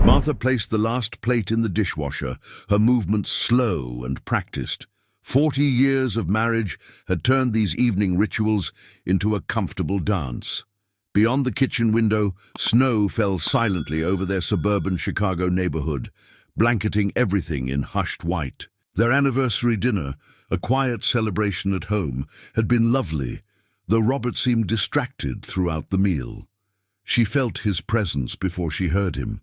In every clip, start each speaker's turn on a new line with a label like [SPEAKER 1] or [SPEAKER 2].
[SPEAKER 1] Martha placed the last plate in the dishwasher, her movements slow and practiced. 40 years of marriage had turned these evening rituals into a comfortable dance. Beyond the kitchen window, snow fell silently over their suburban Chicago neighborhood, blanketing everything in hushed white. Their anniversary dinner, a quiet celebration at home, had been lovely, though Robert seemed distracted throughout the meal. She felt his presence before she heard him.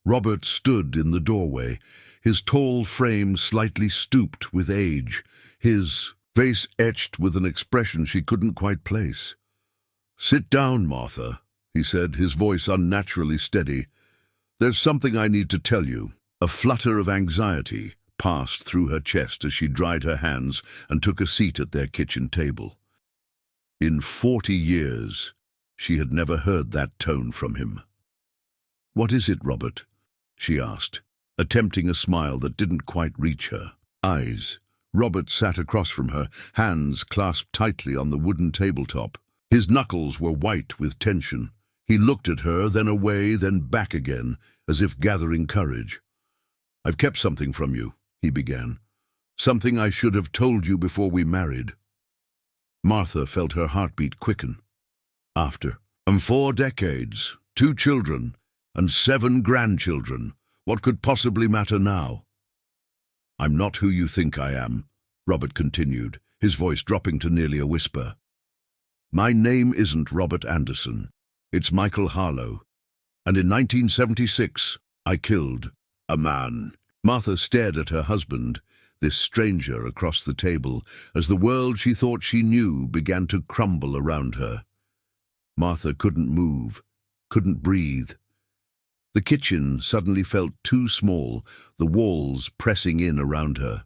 [SPEAKER 1] Robert stood in the doorway, his tall frame slightly stooped with age, his face etched with an expression she couldn't quite place. "Sit down, Martha," he said, his voice unnaturally steady. "There's something I need to tell you." A flutter of anxiety passed through her chest as she dried her hands and took a seat at their kitchen table. In 40 years, she had never heard that tone from him. "What is it, Robert?" she asked, attempting a smile that didn't quite reach her eyes. Robert sat across from her, hands clasped tightly on the wooden tabletop. His knuckles were white with tension. He looked at her, then away, then back again, as if gathering courage. "I've kept something from you," he began. "Something I should have told you before we married." Martha felt her heartbeat quicken. "After 4 decades, 2 children, and 7 grandchildren, what could possibly matter now?" "I'm not who you think I am," Robert continued, his voice dropping to nearly a whisper. "My name isn't Robert Anderson. It's Michael Harlow. And in 1976, I killed a man." Martha stared at her husband, this stranger across the table, as the world she thought she knew began to crumble around her. Martha couldn't move, couldn't breathe. The kitchen suddenly felt too small, the walls pressing in around her.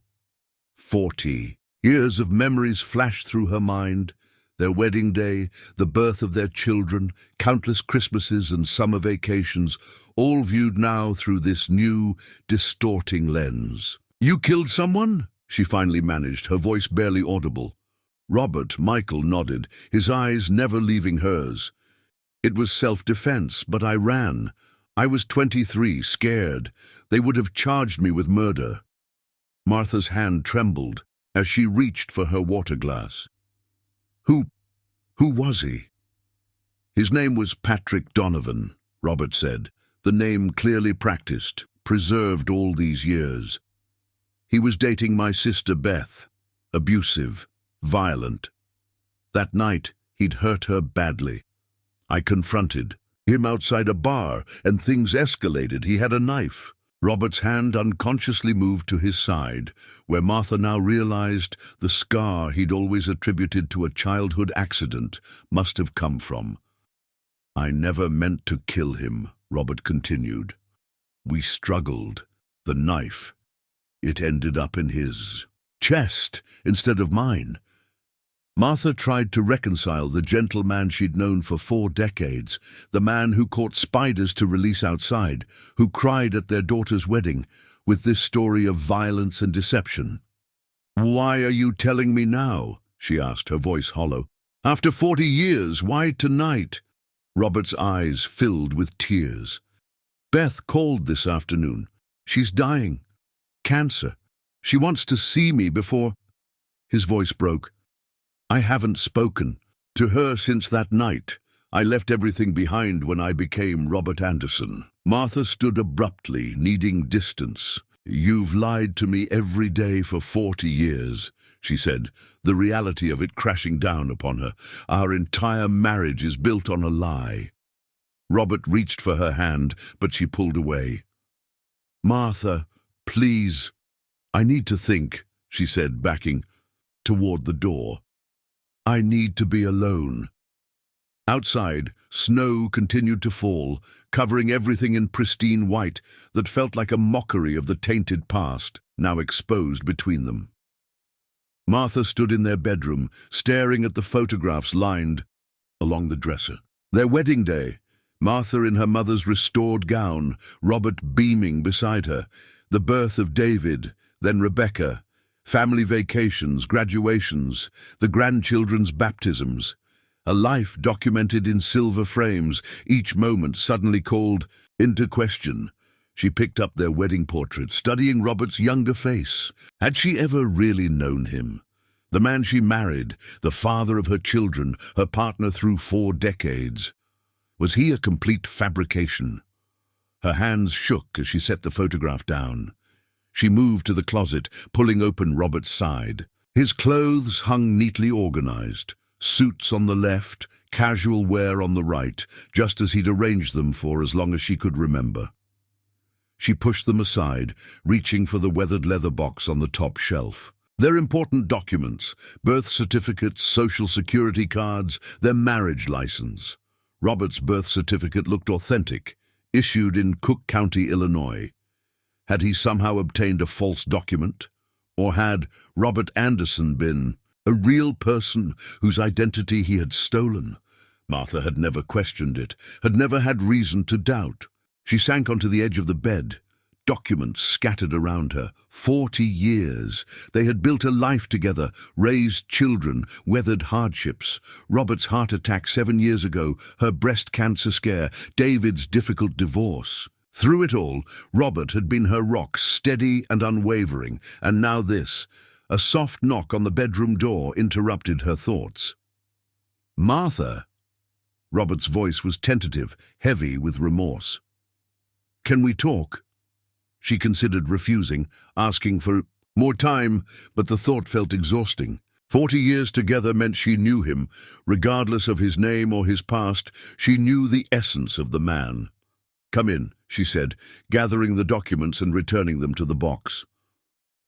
[SPEAKER 1] 40 years of memories flashed through her mind. Their wedding day, the birth of their children, countless Christmases and summer vacations, all viewed now through this new, distorting lens. "You killed someone?" she finally managed, her voice barely audible. Michael nodded, his eyes never leaving hers. "It was self-defense, but I ran. I was 23, scared. They would have charged me with murder." Martha's hand trembled as she reached for her water glass. Who was he?" "His name was Patrick Donovan," Robert said, the name clearly practiced, preserved all these years. "He was dating my sister Beth, abusive, violent. That night, he'd hurt her badly. I confronted him outside a bar, and things escalated. He had a knife." Robert's hand unconsciously moved to his side, where Martha now realized the scar he'd always attributed to a childhood accident must have come from. "I never meant to kill him," Robert continued. "We struggled. The knife. It ended up in his chest instead of mine." Martha tried to reconcile the gentleman she'd known for 4 decades, the man who caught spiders to release outside, who cried at their daughter's wedding, with this story of violence and deception. "Why are you telling me now?" she asked, her voice hollow. "After 40 years, why tonight?" Robert's eyes filled with tears. "Beth called this afternoon. She's dying. Cancer. She wants to see me before—" His voice broke. "I haven't spoken to her since that night. I left everything behind when I became Robert Anderson." Martha stood abruptly, needing distance. "You've lied to me every day for 40 years, she said, the reality of it crashing down upon her. "Our entire marriage is built on a lie." Robert reached for her hand, but she pulled away. "Martha, please." "I need to think," she said, backing toward the door. "I need to be alone." Outside, snow continued to fall, covering everything in pristine white that felt like a mockery of the tainted past, now exposed between them. Martha stood in their bedroom, staring at the photographs lined along the dresser. Their wedding day, Martha in her mother's restored gown, Robert beaming beside her, the birth of David, then Rebecca, family vacations, graduations, the grandchildren's baptisms, a life documented in silver frames, each moment suddenly called into question. She picked up their wedding portrait, studying Robert's younger face. Had she ever really known him? The man she married, the father of her children, her partner through 4 decades. Was he a complete fabrication? Her hands shook as she set the photograph down. She moved to the closet, pulling open Robert's side. His clothes hung neatly organized, suits on the left, casual wear on the right, just as he'd arranged them for as long as she could remember. She pushed them aside, reaching for the weathered leather box on the top shelf. Their important documents, birth certificates, social security cards, their marriage license. Robert's birth certificate looked authentic, issued in Cook County, Illinois. Had he somehow obtained a false document? Or had Robert Anderson been a real person whose identity he had stolen? Martha had never questioned it, had never had reason to doubt. She sank onto the edge of the bed, documents scattered around her. 40 years. They had built a life together, raised children, weathered hardships. Robert's heart attack 7 years ago, her breast cancer scare, David's difficult divorce. Through it all, Robert had been her rock, steady and unwavering, and now this. A soft knock on the bedroom door interrupted her thoughts. "Martha!" Robert's voice was tentative, heavy with remorse. "Can we talk?" She considered refusing, asking for more time, but the thought felt exhausting. 40 years together meant she knew him. Regardless of his name or his past, she knew the essence of the man. "Come in," she said, gathering the documents and returning them to the box.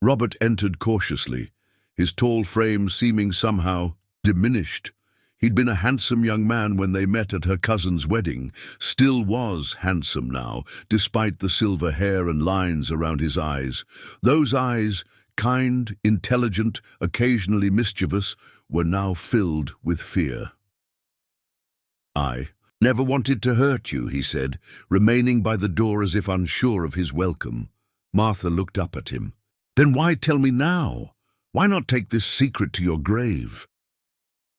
[SPEAKER 1] Robert entered cautiously, his tall frame seeming somehow diminished. He'd been a handsome young man when they met at her cousin's wedding, still was handsome now, despite the silver hair and lines around his eyes. Those eyes, kind, intelligent, occasionally mischievous, were now filled with fear. "I never wanted to hurt you," he said, remaining by the door as if unsure of his welcome. Martha looked up at him. "Then why tell me now? Why not take this secret to your grave?"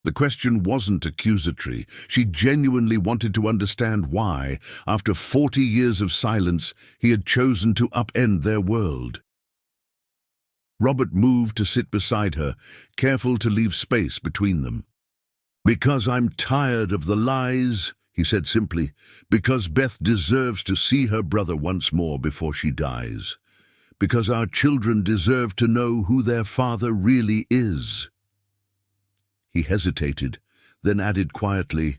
[SPEAKER 1] The question wasn't accusatory. She genuinely wanted to understand why, after 40 years of silence, he had chosen to upend their world. Robert moved to sit beside her, careful to leave space between them. "Because I'm tired of the lies," he said simply. "Because Beth deserves to see her brother once more before she dies. Because our children deserve to know who their father really is." He hesitated, then added quietly,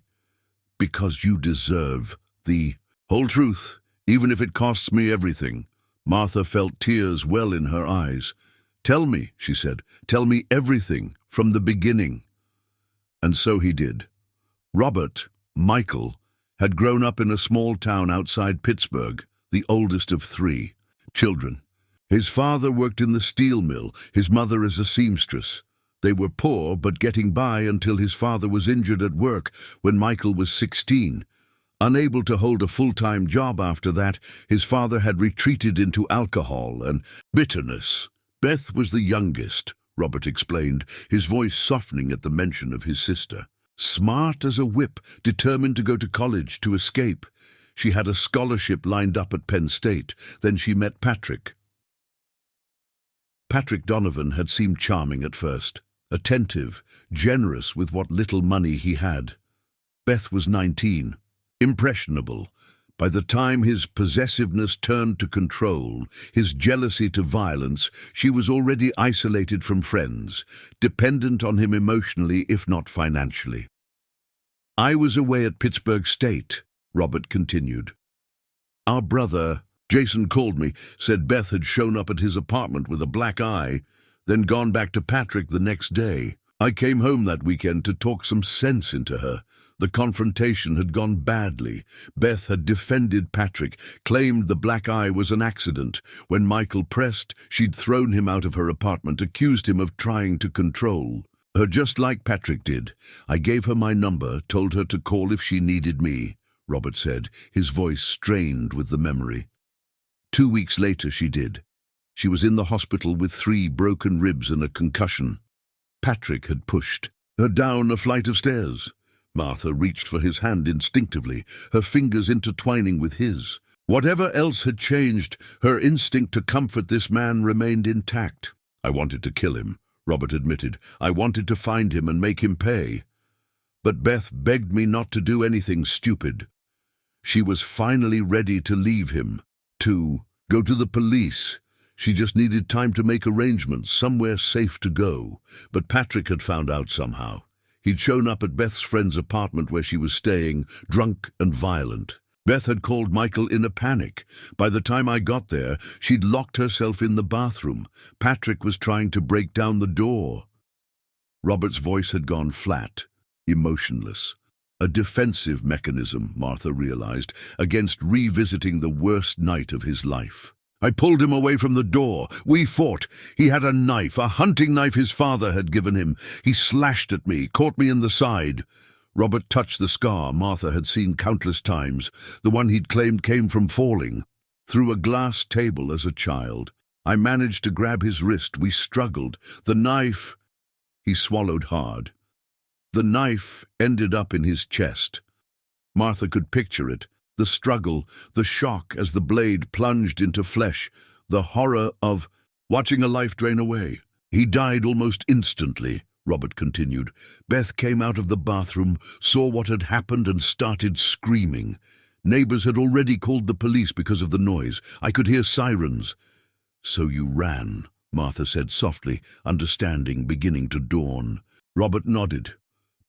[SPEAKER 1] "Because you deserve the whole truth, even if it costs me everything." Martha felt tears well in her eyes. "Tell me," she said, "tell me everything, from the beginning." And so he did. Robert, Michael, had grown up in a small town outside Pittsburgh, the oldest of 3 children. His father worked in the steel mill, his mother as a seamstress. They were poor, but getting by until his father was injured at work when Michael was 16. Unable to hold a full-time job after that, his father had retreated into alcohol and bitterness. Beth was the youngest, Robert explained, his voice softening at the mention of his sister. Smart as a whip, determined to go to college to escape. She had a scholarship lined up at Penn State. Then she met Patrick. Patrick Donovan had seemed charming at first. Attentive, generous with what little money he had. Beth was 19, impressionable. By the time his possessiveness turned to control, his jealousy to violence, she was already isolated from friends, dependent on him emotionally if not financially. "I was away at Pittsburgh State," Robert continued. "Our brother, Jason, called me, said Beth had shown up at his apartment with a black eye, then gone back to Patrick the next day. I came home that weekend to talk some sense into her. The confrontation had gone badly. Beth had defended Patrick, claimed the black eye was an accident. When Michael pressed, she'd thrown him out of her apartment, accused him of trying to control her just like Patrick did. I gave her my number, told her to call if she needed me," Robert said, his voice strained with the memory. 2 weeks later she did. She was in the hospital with 3 broken ribs and a concussion. Patrick had pushed her down a flight of stairs. Martha reached for his hand instinctively, her fingers intertwining with his. Whatever else had changed, her instinct to comfort this man remained intact. "I wanted to kill him," Robert admitted. "I wanted to find him and make him pay. But Beth begged me not to do anything stupid. She was finally ready to leave him, to go to the police. She just needed time to make arrangements, somewhere safe to go. But Patrick had found out somehow. He'd shown up at Beth's friend's apartment where she was staying, drunk and violent. Beth had called Michael in a panic. By the time I got there, she'd locked herself in the bathroom. Patrick was trying to break down the door." Robert's voice had gone flat, emotionless. A defensive mechanism, Martha realized, against revisiting the worst night of his life. "I pulled him away from the door. We fought. He had a knife, a hunting knife his father had given him. He slashed at me, caught me in the side." Robert touched the scar Martha had seen countless times, the one he'd claimed came from falling through a glass table as a child. "I managed to grab his wrist. We struggled. The knife—" He swallowed hard. "The knife ended up in his chest." Martha could picture it. The struggle, the shock as the blade plunged into flesh, the horror of watching a life drain away. "He died almost instantly," Robert continued. "Beth came out of the bathroom, saw what had happened and started screaming. Neighbors had already called the police because of the noise. I could hear sirens." "So you ran," Martha said softly, understanding beginning to dawn. Robert nodded.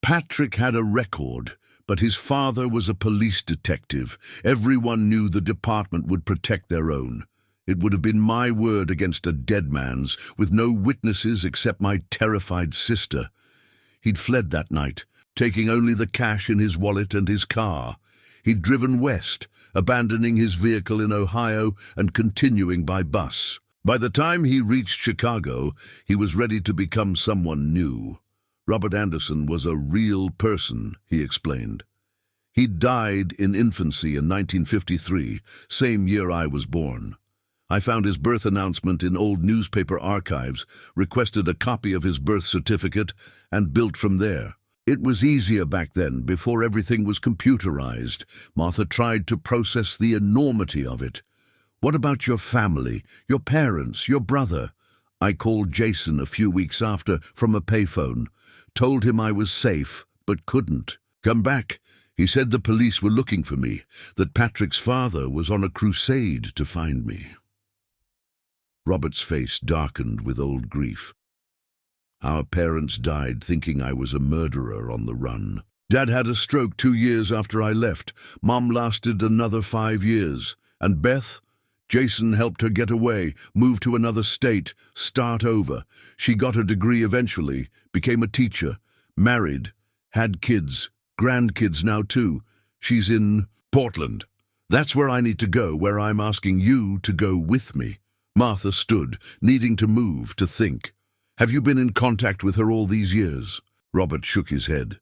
[SPEAKER 1] Patrick had a record, but his father was a police detective. Everyone knew the department would protect their own. It would have been my word against a dead man's, with no witnesses except my terrified sister. He'd fled that night, taking only the cash in his wallet and his car. He'd driven west, abandoning his vehicle in Ohio and continuing by bus. By the time he reached Chicago, he was ready to become someone new. Robert Anderson was a real person, he explained. He'd died in infancy in 1953, same year I was born. I found his birth announcement in old newspaper archives, requested a copy of his birth certificate, and built from there. It was easier back then, before everything was computerized. Martha tried to process the enormity of it. "What about your family, your parents, your brother?" I called Jason a few weeks after from a payphone. Told him I was safe, but couldn't come back. He said the police were looking for me, that Patrick's father was on a crusade to find me. Robert's face darkened with old grief. "Our parents died thinking I was a murderer on the run. Dad had a stroke 2 years after I left. Mom lasted another 5 years. And Beth? Jason helped her get away, move to another state, start over. She got a degree eventually, became a teacher, married, had kids, grandkids now too. She's in Portland. That's where I need to go, where I'm asking you to go with me." Martha stood, needing to move, to think. "Have you been in contact with her all these years?" Robert shook his head.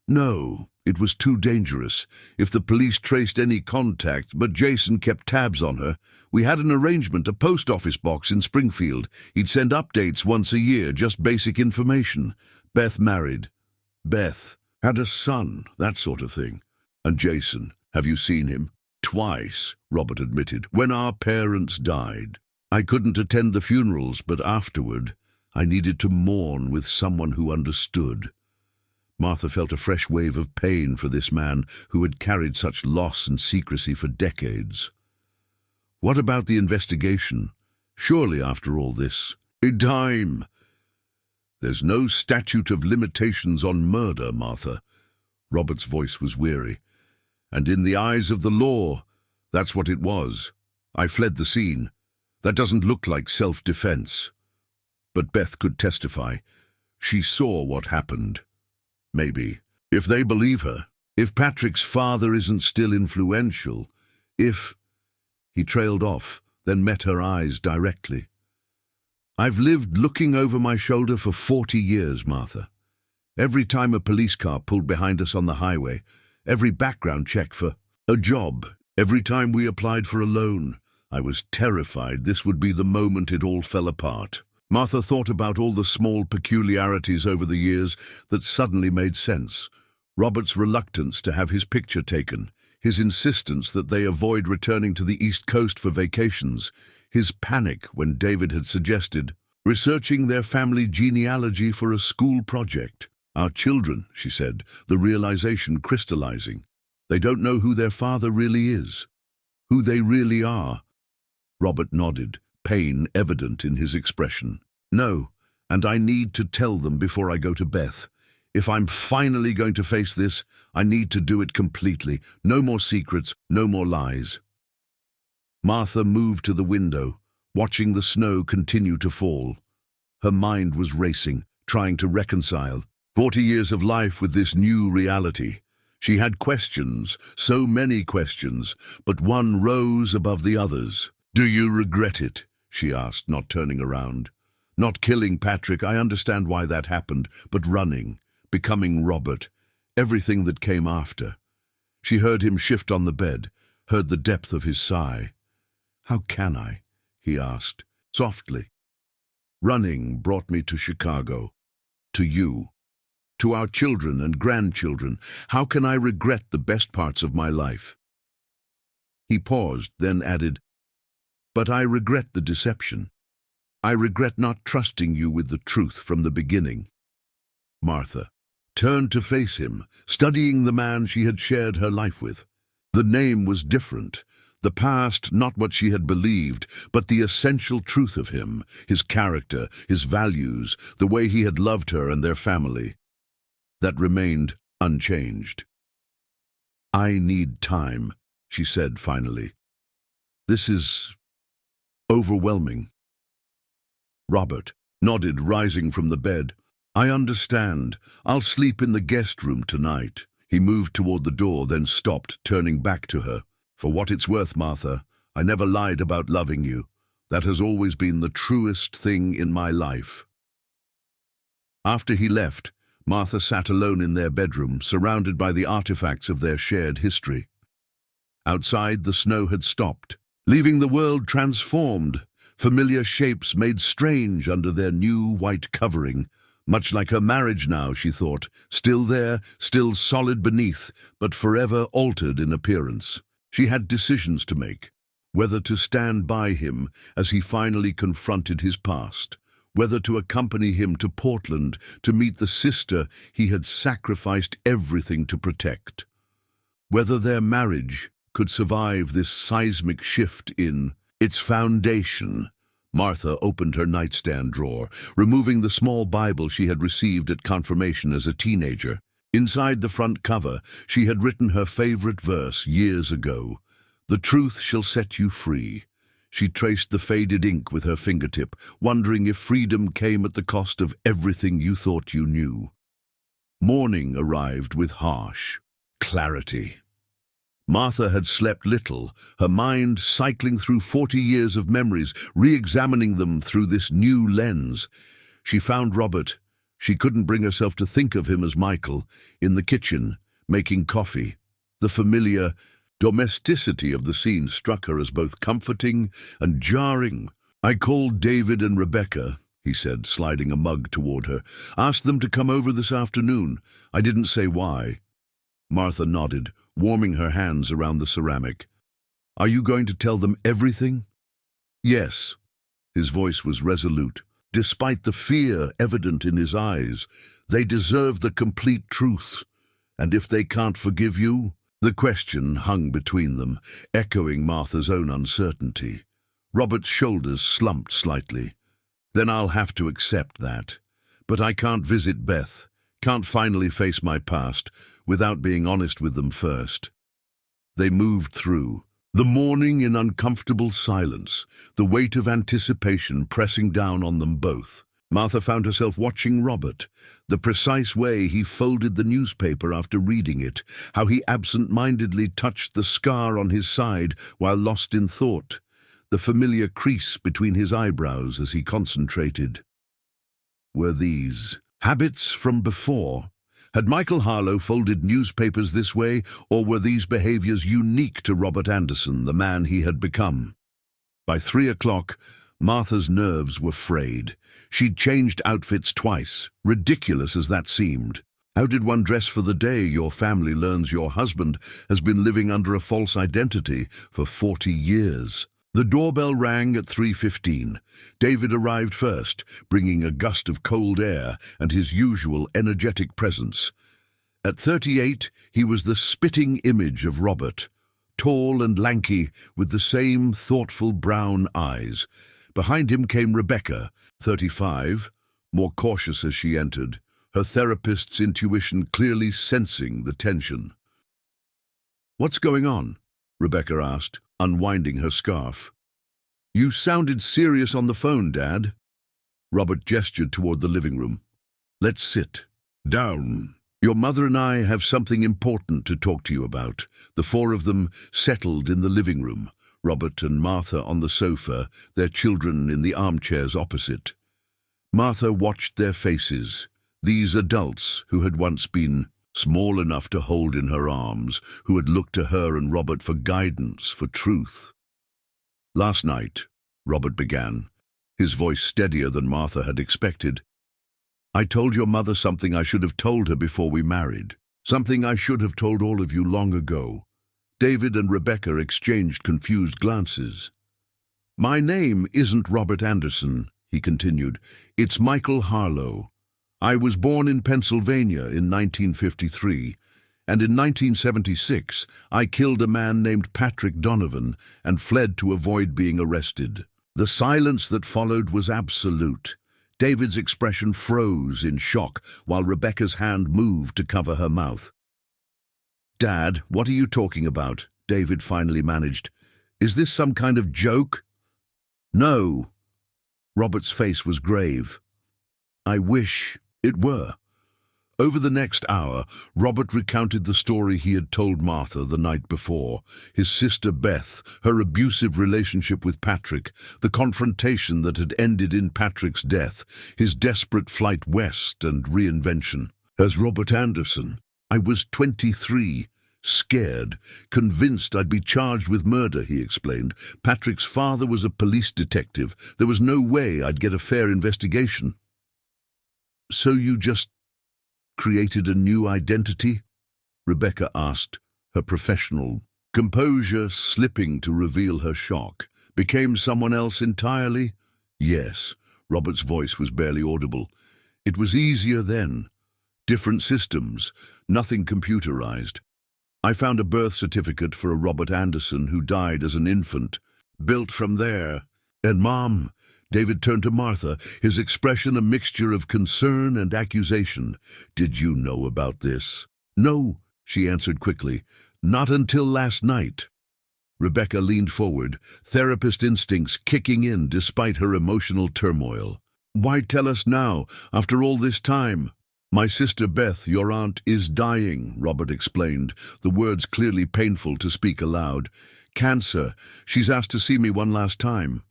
[SPEAKER 1] "No, it was too dangerous. If the police traced any contact, but Jason kept tabs on her. We had an arrangement, a post office box in Springfield. He'd send updates once a year, just basic information. Beth married. Beth had a son, that sort of thing. And Jason, have you seen him?" "Twice," Robert admitted, "when our parents died. I couldn't attend the funerals, but afterward, I needed to mourn with someone who understood." Martha felt a fresh wave of pain for this man who had carried such loss and secrecy for decades. "What about the investigation? Surely, after all this, time. There's no statute of limitations on murder, Martha." Robert's voice was weary. "And in the eyes of the law, that's what it was. I fled the scene. That doesn't look like self-defense." But Beth could testify. She saw what happened. Maybe. If they believe her. If Patrick's father isn't still influential. If... He trailed off, then met her eyes directly. "I've lived looking over my shoulder for 40 years, Martha. Every time a police car pulled behind us on the highway, every background check for a job, every time we applied for a loan, I was terrified this would be the moment it all fell apart." Martha thought about all the small peculiarities over the years that suddenly made sense. Robert's reluctance to have his picture taken, his insistence that they avoid returning to the East Coast for vacations, his panic when David had suggested researching their family genealogy for a school project. Our children, she said, the realization crystallizing. They don't know who their father really is, who they really are. Robert nodded, pain evident in his expression. No, and I need to tell them before I go to Beth. If I'm finally going to face this, I need to do it completely. No more secrets, no more lies. Martha moved to the window, watching the snow continue to fall. Her mind was racing, trying to reconcile 40 years of life with this new reality. She had questions, so many questions, but one rose above the others. "Do you regret it?" she asked, not turning around. "Not killing Patrick, I understand why that happened, but running, becoming Robert, everything that came after." She heard him shift on the bed, heard the depth of his sigh. "How can I?" he asked, softly. "Running brought me to Chicago, to you, to our children and grandchildren. How can I regret the best parts of my life?" He paused, then added, "But I regret the deception. I regret not trusting you with the truth from the beginning." Martha turned to face him, studying the man she had shared her life with. The name was different. The past, not what she had believed, but the essential truth of him, his character, his values, the way he had loved her and their family. That remained unchanged. "I need time," she said finally. "This is overwhelming." Robert nodded, rising from the bed. "I understand. I'll sleep in the guest room tonight." He moved toward the door, then stopped, turning back to her. "For what it's worth, Martha, I never lied about loving you. That has always been the truest thing in my life." After he left, Martha sat alone in their bedroom, surrounded by the artifacts of their shared history. Outside, the snow had stopped, leaving the world transformed, familiar shapes made strange under their new white covering. Much like her marriage now, she thought, still there, still solid beneath, but forever altered in appearance. She had decisions to make, whether to stand by him as he finally confronted his past, whether to accompany him to Portland to meet the sister he had sacrificed everything to protect, whether their marriage could survive this seismic shift in its foundation. Martha opened her nightstand drawer, removing the small Bible she had received at confirmation as a teenager. Inside the front cover, she had written her favorite verse years ago, "The truth shall set you free." She traced the faded ink with her fingertip, wondering if freedom came at the cost of everything you thought you knew. Morning arrived with harsh clarity. Martha had slept little, her mind cycling through 40 years of memories, re-examining them through this new lens. She found Robert. She couldn't bring herself to think of him as Michael, in the kitchen, making coffee. The familiar domesticity of the scene struck her as both comforting and jarring. "I called David and Rebecca," he said, sliding a mug toward her. "Asked them to come over this afternoon. I didn't say why." Martha nodded, warming her hands around the ceramic. "Are you going to tell them everything?" "Yes." His voice was resolute, despite the fear evident in his eyes. "They deserve the complete truth. And if they can't forgive you?" The question hung between them, echoing Martha's own uncertainty. Robert's shoulders slumped slightly. "Then I'll have to accept that. But I can't visit Beth, can't finally face my past, without being honest with them first." They moved through the morning in uncomfortable silence, the weight of anticipation pressing down on them both. Martha found herself watching Robert, the precise way he folded the newspaper after reading it, how he absent-mindedly touched the scar on his side while lost in thought, the familiar crease between his eyebrows as he concentrated. Were these habits from before? Had Michael Harlow folded newspapers this way, or were these behaviors unique to Robert Anderson, the man he had become? By 3 o'clock, Martha's nerves were frayed. She'd changed outfits twice, ridiculous as that seemed. How did one dress for the day your family learns your husband has been living under a false identity for 40 years? The doorbell rang at 3:15. David arrived first, bringing a gust of cold air and his usual energetic presence. At 38, he was the spitting image of Robert, tall and lanky, with the same thoughtful brown eyes. Behind him came Rebecca, 35, more cautious as she entered, her therapist's intuition clearly sensing the tension. "What's going on?" Rebecca asked, unwinding her scarf. "You sounded serious on the phone, Dad." Robert gestured toward the living room. "Let's sit. Down. Your mother and I have something important to talk to you about." The four of them settled in the living room, Robert and Martha on the sofa, their children in the armchairs opposite. Martha watched their faces, these adults who had once been small enough to hold in her arms, who had looked to her and Robert for guidance, for truth. "Last night," Robert began, his voice steadier than Martha had expected, "I told your mother something I should have told her before we married, something I should have told all of you long ago." David and Rebecca exchanged confused glances. "My name isn't Robert Anderson," he continued. "It's Michael Harlow. I was born in Pennsylvania in 1953, and in 1976 I killed a man named Patrick Donovan and fled to avoid being arrested." The silence that followed was absolute. David's expression froze in shock while Rebecca's hand moved to cover her mouth. "Dad, what are you talking about?" David finally managed. "Is this some kind of joke?" "No." Robert's face was grave. "I wish it were." Over the next hour, Robert recounted the story he had told Martha the night before, his sister Beth, her abusive relationship with Patrick, the confrontation that had ended in Patrick's death, his desperate flight west and reinvention. As Robert Anderson, I was 23, scared, convinced I'd be charged with murder, he explained. Patrick's father was a police detective. There was no way I'd get a fair investigation. "So you just created a new identity?" Rebecca asked, her professional composure slipping to reveal her shock. "Became someone else entirely?" "Yes." Robert's voice was barely audible. "It was easier then. Different systems, nothing computerized. I found a birth certificate for a Robert Anderson who died as an infant. Built from there. And Mom," David turned to Martha, his expression a mixture of concern and accusation. "Did you know about this?" "No," she answered quickly. "Not until last night." Rebecca leaned forward, therapist instincts kicking in despite her emotional turmoil. "Why tell us now, after all this time?" "My sister Beth, your aunt, is dying," Robert explained, the words clearly painful to speak aloud. "Cancer. She's asked to see me one last time."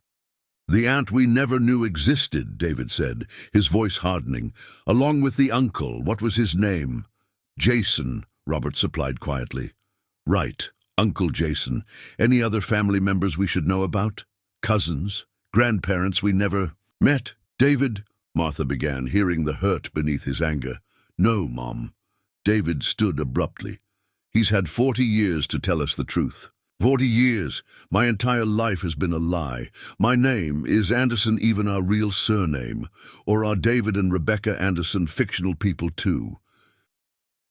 [SPEAKER 1] "The aunt we never knew existed," David said, his voice hardening. "Along with the uncle, what was his name?" "Jason," Robert supplied quietly. "Right, Uncle Jason. Any other family members we should know about? Cousins? Grandparents we never met?" "David," Martha began, hearing the hurt beneath his anger. "No, Mom." David stood abruptly. "He's had 40 years to tell us the truth. 40 years. My entire life has been a lie. My name is Anderson, even our real surname. Or are David and Rebecca Anderson fictional people too?"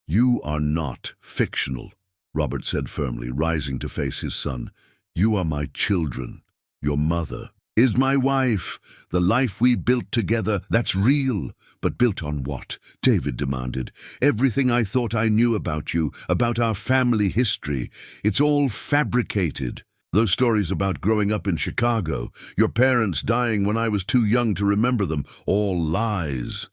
[SPEAKER 1] "You are not fictional," Robert said firmly, rising to face his son. "You are my children. Your mother is my wife. The life we built together, that's real." "But built on what?" David demanded. "Everything I thought I knew about you, about our family history. It's all fabricated. Those stories about growing up in Chicago, your parents dying when I was too young to remember them, all lies."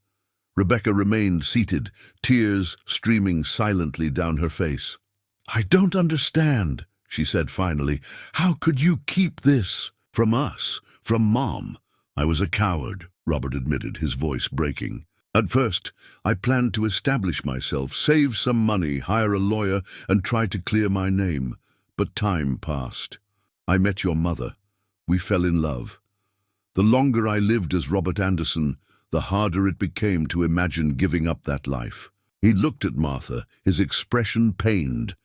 [SPEAKER 1] Rebecca remained seated, tears streaming silently down her face. "I don't understand," she said finally. "How could you keep this from us? From Mom?" "I was a coward," Robert admitted, his voice breaking. "At first, I planned to establish myself, save some money, hire a lawyer, and try to clear my name. But time passed. I met your mother. We fell in love. The longer I lived as Robert Anderson, the harder it became to imagine giving up that life." He looked at Martha, his expression pained.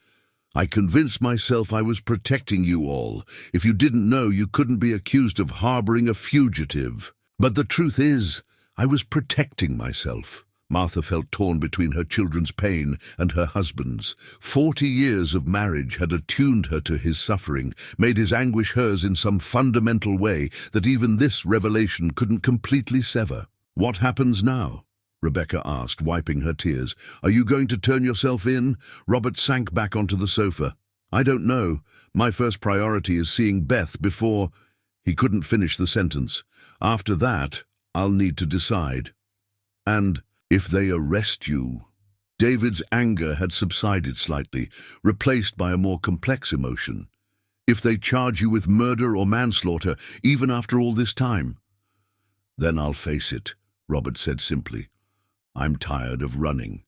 [SPEAKER 1] "I convinced myself I was protecting you all. If you didn't know, you couldn't be accused of harboring a fugitive. But the truth is, I was protecting myself." Martha felt torn between her children's pain and her husband's. 40 years of marriage had attuned her to his suffering, made his anguish hers in some fundamental way that even this revelation couldn't completely sever. "What happens now?" Rebecca asked, wiping her tears. "Are you going to turn yourself in?" Robert sank back onto the sofa. "I don't know. My first priority is seeing Beth before—" He couldn't finish the sentence. "After that, I'll need to decide. And if they arrest you—" David's anger had subsided slightly, replaced by a more complex emotion. "If they charge you with murder or manslaughter, even after all this time?" "Then I'll face it," Robert said simply. "I'm tired of running,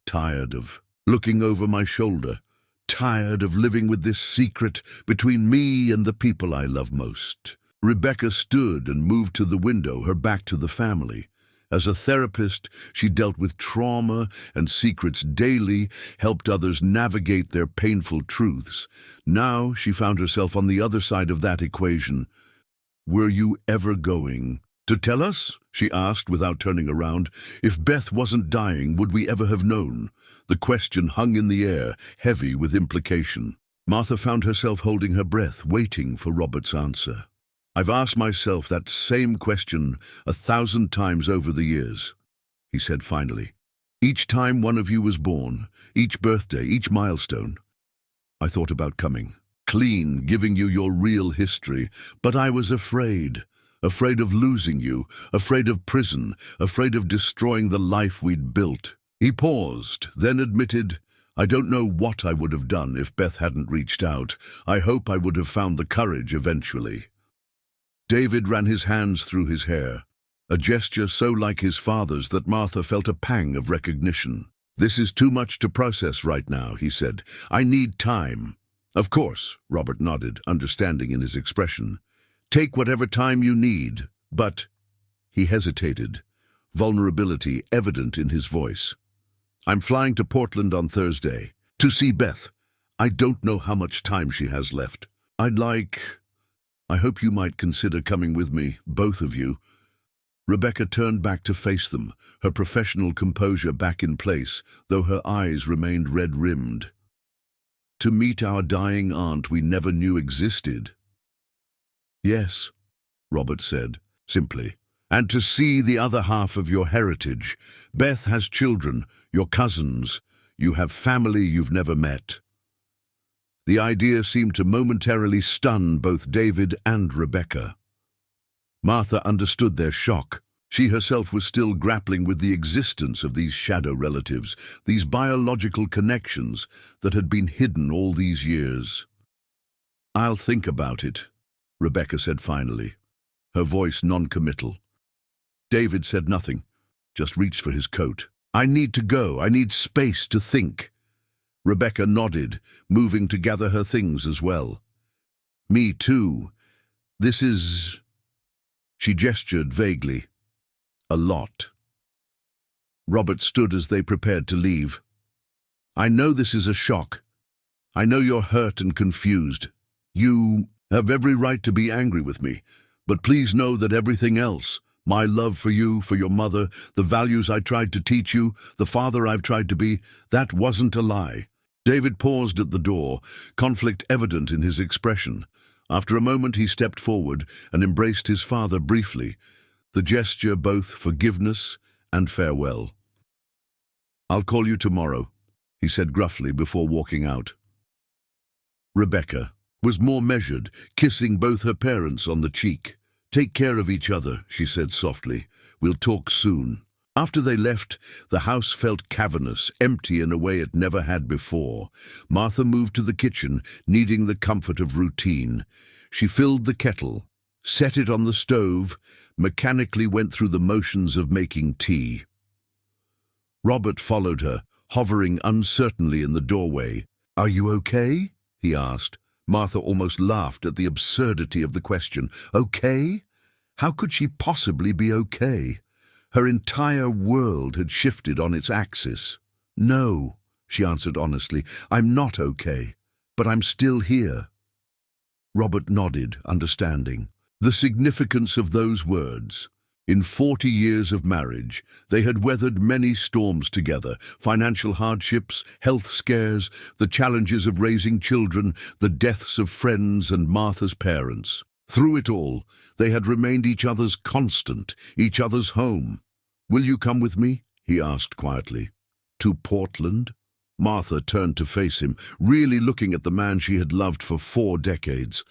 [SPEAKER 1] tired of looking over my shoulder, tired of living with this secret between me and the people I love most." Rebecca stood and moved to the window, her back to the family. As a therapist, she dealt with trauma and secrets daily, helped others navigate their painful truths. Now she found herself on the other side of that equation. "Were you ever going to tell us?" she asked without turning around. "If Beth wasn't dying, would we ever have known?" The question hung in the air, heavy with implication. Martha found herself holding her breath, waiting for Robert's answer. "I've asked myself that same question 1,000 times over the years," he said finally. "Each time one of you was born, each birthday, each milestone, I thought about coming, clean, giving you your real history. But I was afraid of losing you, afraid of prison, afraid of destroying the life we'd built." He paused, then admitted, "I don't know what I would have done if Beth hadn't reached out. I hope I would have found the courage eventually." David ran his hands through his hair, a gesture so like his father's that Martha felt a pang of recognition. "This is too much to process right now," he said. "I need time." "Of course," Robert nodded, understanding in his expression. "Take whatever time you need, but—" He hesitated, vulnerability evident in his voice. "I'm flying to Portland on Thursday to see Beth. I don't know how much time she has left. I hope you might consider coming with me, both of you." Rebecca turned back to face them, her professional composure back in place, though her eyes remained red-rimmed. "To meet our dying aunt we never knew existed." "Yes," Robert said, simply. "And to see the other half of your heritage. Beth has children, your cousins. You have family you've never met." The idea seemed to momentarily stun both David and Rebecca. Martha understood their shock. She herself was still grappling with the existence of these shadow relatives, these biological connections that had been hidden all these years. "I'll think about it," Rebecca said finally, her voice non-committal. David said nothing, just reached for his coat. "I need to go. I need space to think." Rebecca nodded, moving to gather her things as well. "Me too. This is—" She gestured vaguely. "A lot." Robert stood as they prepared to leave. "I know this is a shock. I know you're hurt and confused. You have every right to be angry with me, but please know that everything else, my love for you, for your mother, the values I tried to teach you, the father I've tried to be, that wasn't a lie." David paused at the door, conflict evident in his expression. After a moment he stepped forward and embraced his father briefly, the gesture both forgiveness and farewell. "I'll call you tomorrow," he said gruffly before walking out. Rebecca was more measured, kissing both her parents on the cheek. "Take care of each other," she said softly. "We'll talk soon." After they left, the house felt cavernous, empty in a way it never had before. Martha moved to the kitchen, needing the comfort of routine. She filled the kettle, set it on the stove, mechanically went through the motions of making tea. Robert followed her, hovering uncertainly in the doorway. "Are you okay?" he asked. Martha almost laughed at the absurdity of the question. "Okay? How could she possibly be okay?" Her entire world had shifted on its axis. No, she answered honestly. I'm not okay, but I'm still here. Robert nodded, understanding. The significance of those words. In 40 years of marriage, they had weathered many storms together, financial hardships, health scares, the challenges of raising children, the deaths of friends and Martha's parents. Through it all, they had remained each other's constant, each other's home. Will you come with me? He asked quietly. To Portland? Martha turned to face him, really looking at the man she had loved for 4 decades.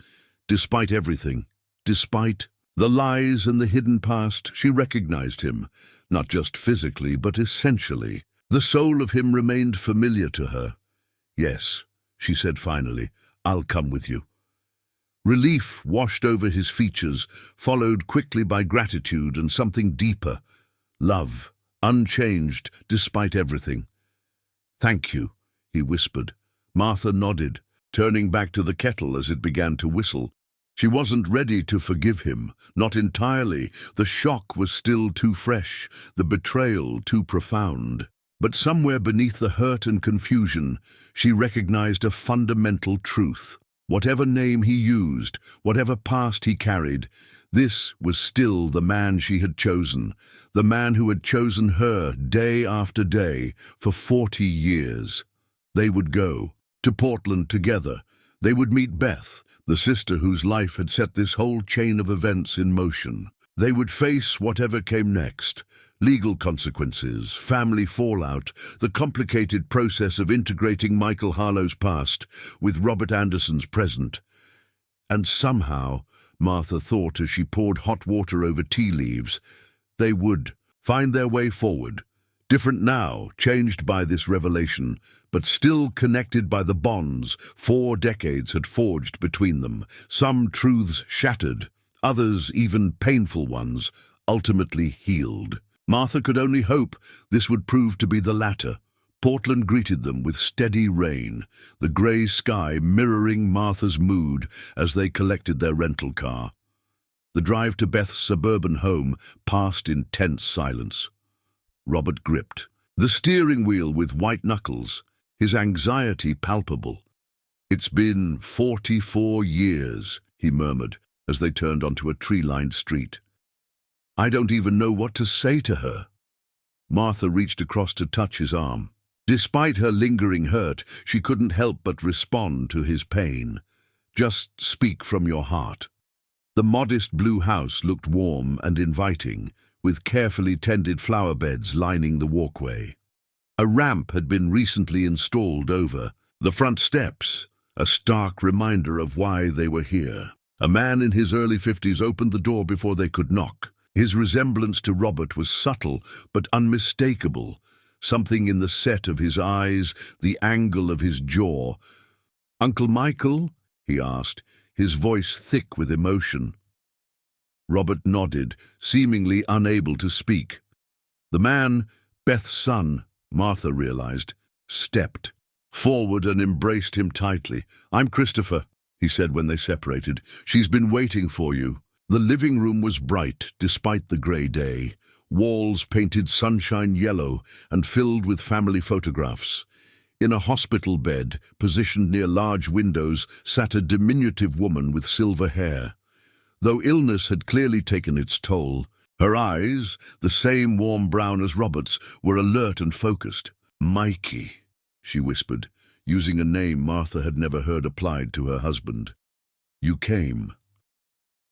[SPEAKER 1] Despite everything, despite the lies and the hidden past, she recognized him, not just physically, but essentially. The soul of him remained familiar to her. Yes, she said finally, I'll come with you. Relief washed over his features, followed quickly by gratitude and something deeper. Love, unchanged despite everything. Thank you, he whispered. Martha nodded, turning back to the kettle as it began to whistle. She wasn't ready to forgive him, not entirely. The shock was still too fresh, the betrayal too profound. But somewhere beneath the hurt and confusion, she recognized a fundamental truth. Whatever name he used, whatever past he carried, this was still the man she had chosen, the man who had chosen her day after day for 40 years. They would go to Portland together. They would meet Beth, the sister whose life had set this whole chain of events in motion. They would face whatever came next, legal consequences, family fallout, the complicated process of integrating Michael Harlow's past with Robert Anderson's present. And somehow, Martha thought as she poured hot water over tea leaves, they would find their way forward. Different now, changed by this revelation, but still connected by the bonds 4 decades had forged between them. Some truths shattered, others, even painful ones, ultimately healed. Martha could only hope this would prove to be the latter. Portland greeted them with steady rain, the grey sky mirroring Martha's mood as they collected their rental car. The drive to Beth's suburban home passed in tense silence. Robert gripped the steering wheel with white knuckles, his anxiety palpable. It's been 44 years, he murmured as they turned onto a tree-lined street. I don't even know what to say to her. Martha reached across to touch his arm. Despite her lingering hurt, she couldn't help but respond to his pain. Just speak from your heart. The modest blue house looked warm and inviting, with carefully tended flower beds lining the walkway. A ramp had been recently installed over the front steps, a stark reminder of why they were here. A man in his early 50s opened the door before they could knock. His resemblance to Robert was subtle but unmistakable, something in the set of his eyes, the angle of his jaw. "Uncle Michael?" he asked, his voice thick with emotion. Robert nodded, seemingly unable to speak. The man, Beth's son, Martha realized, stepped forward and embraced him tightly. "I'm Christopher," he said when they separated. "She's been waiting for you." The living room was bright, despite the grey day. Walls painted sunshine yellow and filled with family photographs. In a hospital bed, positioned near large windows, sat a diminutive woman with silver hair. Though illness had clearly taken its toll, her eyes, the same warm brown as Robert's, were alert and focused. "Mikey," she whispered, using a name Martha had never heard applied to her husband. "You came."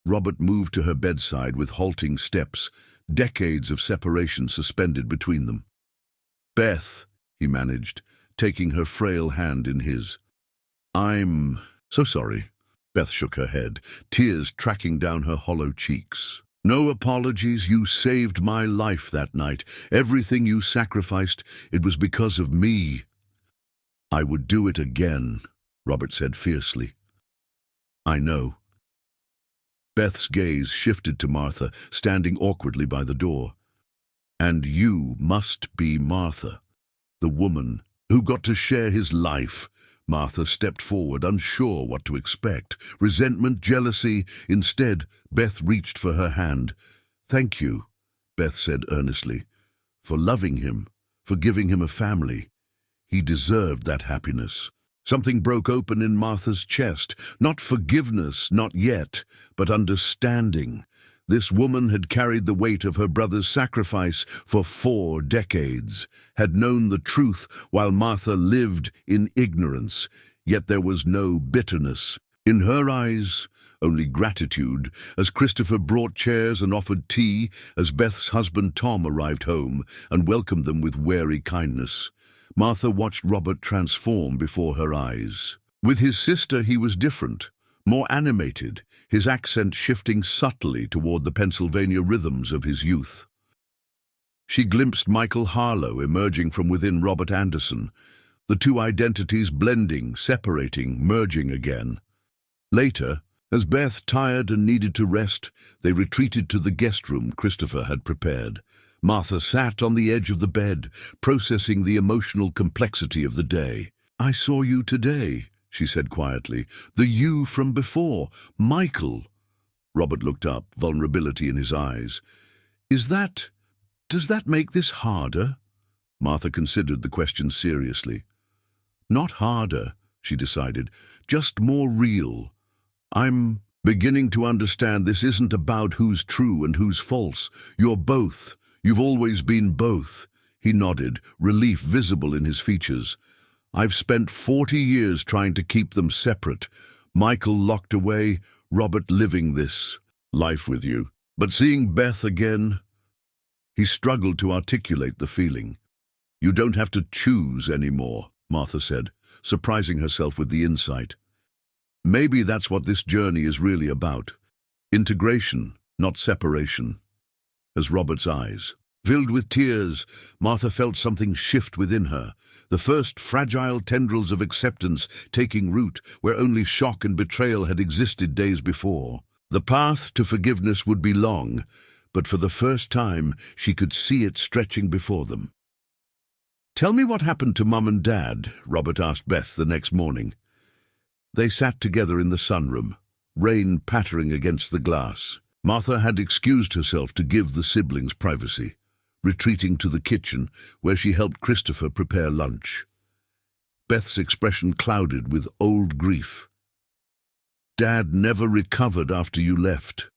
[SPEAKER 1] Robert moved to her bedside with halting steps, decades of separation suspended between them. "Beth," he managed, taking her frail hand in his. "I'm so sorry." Beth shook her head, tears tracking down her hollow cheeks. "No apologies. You saved my life that night. Everything you sacrificed, it was because of me." "I would do it again," Robert said fiercely. "I know." Beth's gaze shifted to Martha, standing awkwardly by the door. "And you must be Martha, the woman who got to share his life." Martha stepped forward, unsure what to expect. Resentment, jealousy. Instead, Beth reached for her hand. "Thank you," Beth said earnestly, "for loving him, for giving him a family. He deserved that happiness. Something broke open in Martha's chest. Not forgiveness, not yet, but understanding. This woman had carried the weight of her brother's sacrifice for 4 decades, had known the truth while Martha lived in ignorance, yet there was no bitterness. In her eyes, only gratitude, as Christopher brought chairs and offered tea, as Beth's husband Tom arrived home and welcomed them with wary kindness. Martha watched Robert transform before her eyes. With his sister he was different, more animated, his accent shifting subtly toward the Pennsylvania rhythms of his youth. She glimpsed Michael Harlow emerging from within Robert Anderson, the two identities blending, separating, merging again. Later, as Beth, tired and needed to rest, they retreated to the guest room Christopher had prepared. Martha sat on the edge of the bed, processing the emotional complexity of the day. "I saw you today," she said quietly. "The you from before, Michael." Robert looked up, vulnerability in his eyes. Does that make this harder?" Martha considered the question seriously. "Not harder," she decided, "just more real. I'm beginning to understand this isn't about who's true and who's false. You're both. You've always been both." He nodded, relief visible in his features. "I've spent 40 years trying to keep them separate. Michael locked away, Robert living this life with you. But seeing Beth again..." He struggled to articulate the feeling. "You don't have to choose anymore," Martha said, surprising herself with the insight. "Maybe that's what this journey is really about. Integration, not separation." As Robert's eyes filled with tears, Martha felt something shift within her, the first fragile tendrils of acceptance taking root where only shock and betrayal had existed days before. The path to forgiveness would be long, but for the first time she could see it stretching before them. "Tell me what happened to Mum and Dad," Robert asked Beth the next morning. They sat together in the sunroom, rain pattering against the glass. Martha had excused herself to give the siblings privacy, retreating to the kitchen where she helped Christopher prepare lunch. Beth's expression clouded with old grief. "Dad never recovered after you left.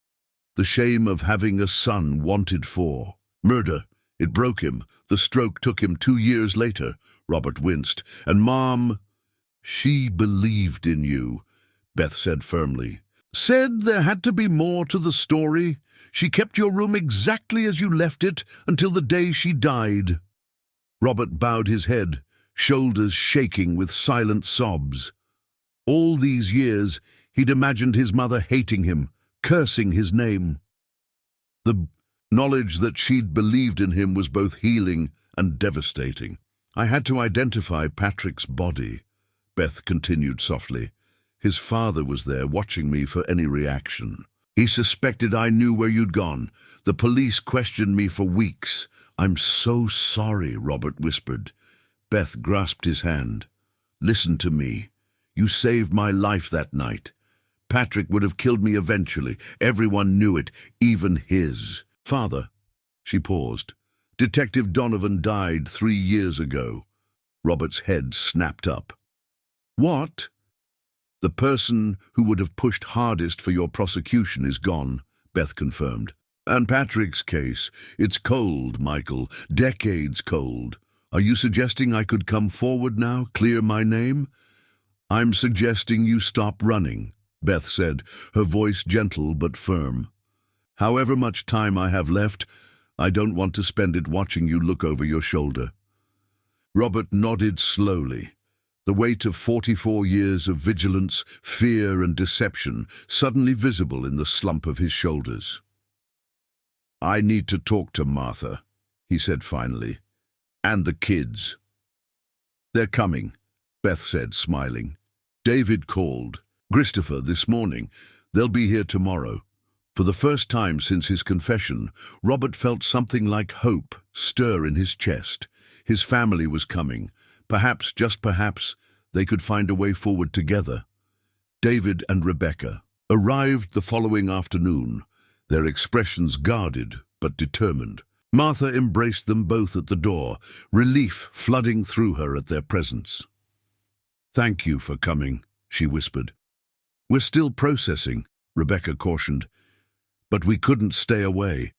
[SPEAKER 1] The shame of having a son wanted for. Murder. It broke him. The stroke took him 2 years later," Robert winced. "And Mom, she believed in you," Beth said firmly. "Said there had to be more to the story. She kept your room exactly as you left it until the day she died." Robert bowed his head, shoulders shaking with silent sobs. All these years, he'd imagined his mother hating him, cursing his name. The knowledge that she'd believed in him was both healing and devastating. "I had to identify Patrick's body," Beth continued softly. "His father was there, watching me for any reaction. He suspected I knew where you'd gone. The police questioned me for weeks." "I'm so sorry," Robert whispered. Beth grasped his hand. "Listen to me. You saved my life that night. Patrick would have killed me eventually. Everyone knew it, even his father." She paused. "Detective Donovan died 3 years ago." Robert's head snapped up. "What?" "The person who would have pushed hardest for your prosecution is gone," Beth confirmed. "And Patrick's case, it's cold, Michael, decades cold. Are you suggesting I could come forward now, clear my name?" "I'm suggesting you stop running," Beth said, her voice gentle but firm. "However much time I have left, I don't want to spend it watching you look over your shoulder." Robert nodded slowly. The weight of 44 years of vigilance, fear and deception suddenly visible in the slump of his shoulders. "I need to talk to Martha," he said finally. "And the kids." "They're coming," Beth said, smiling. "David called. Christopher this morning. They'll be here tomorrow." For the first time since his confession, Robert felt something like hope stir in his chest. His family was coming. Perhaps, just perhaps, they could find a way forward together. David and Rebecca arrived the following afternoon, their expressions guarded but determined. Martha embraced them both at the door, relief flooding through her at their presence. "Thank you for coming," she whispered. "We're still processing," Rebecca cautioned, "but we couldn't stay away."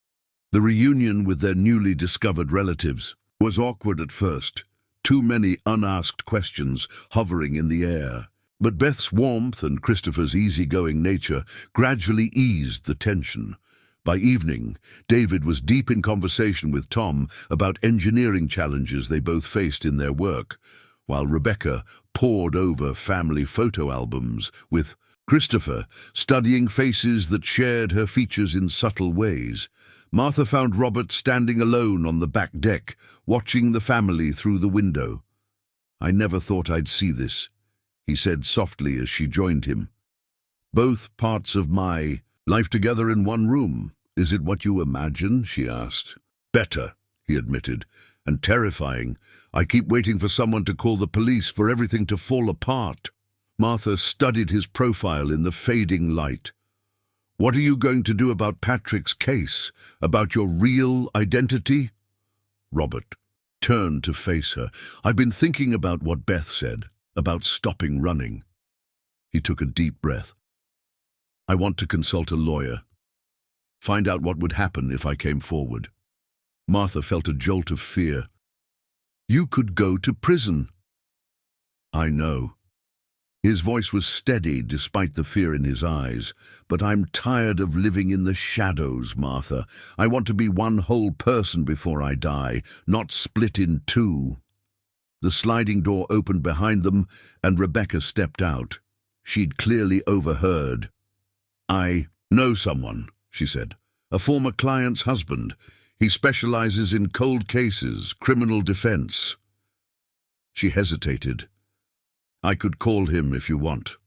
[SPEAKER 1] The reunion with their newly discovered relatives was awkward at first, too many unasked questions hovering in the air. But Beth's warmth and Christopher's easygoing nature gradually eased the tension. By evening, David was deep in conversation with Tom about engineering challenges they both faced in their work, while Rebecca pored over family photo albums, with Christopher studying faces that shared her features in subtle ways. Martha found Robert standing alone on the back deck, watching the family through the window. "I never thought I'd see this," he said softly as she joined him. "Both parts of my life together in one room. Is it what you imagine?" she asked. "Better," he admitted, "and terrifying. I keep waiting for someone to call the police, for everything to fall apart." Martha studied his profile in the fading light. "What are you going to do about Patrick's case? About your real identity?" Robert turned to face her. "I've been thinking about what Beth said, about stopping running." He took a deep breath. "I want to consult a lawyer. Find out what would happen if I came forward." Martha felt a jolt of fear. "You could go to prison." "I know." His voice was steady despite the fear in his eyes. "But I'm tired of living in the shadows, Martha. I want to be one whole person before I die, not split in two." The sliding door opened behind them, and Rebecca stepped out. She'd clearly overheard. "I know someone," she said. "A former client's husband. He specializes in cold cases, criminal defense." She hesitated. "I could call him if you want."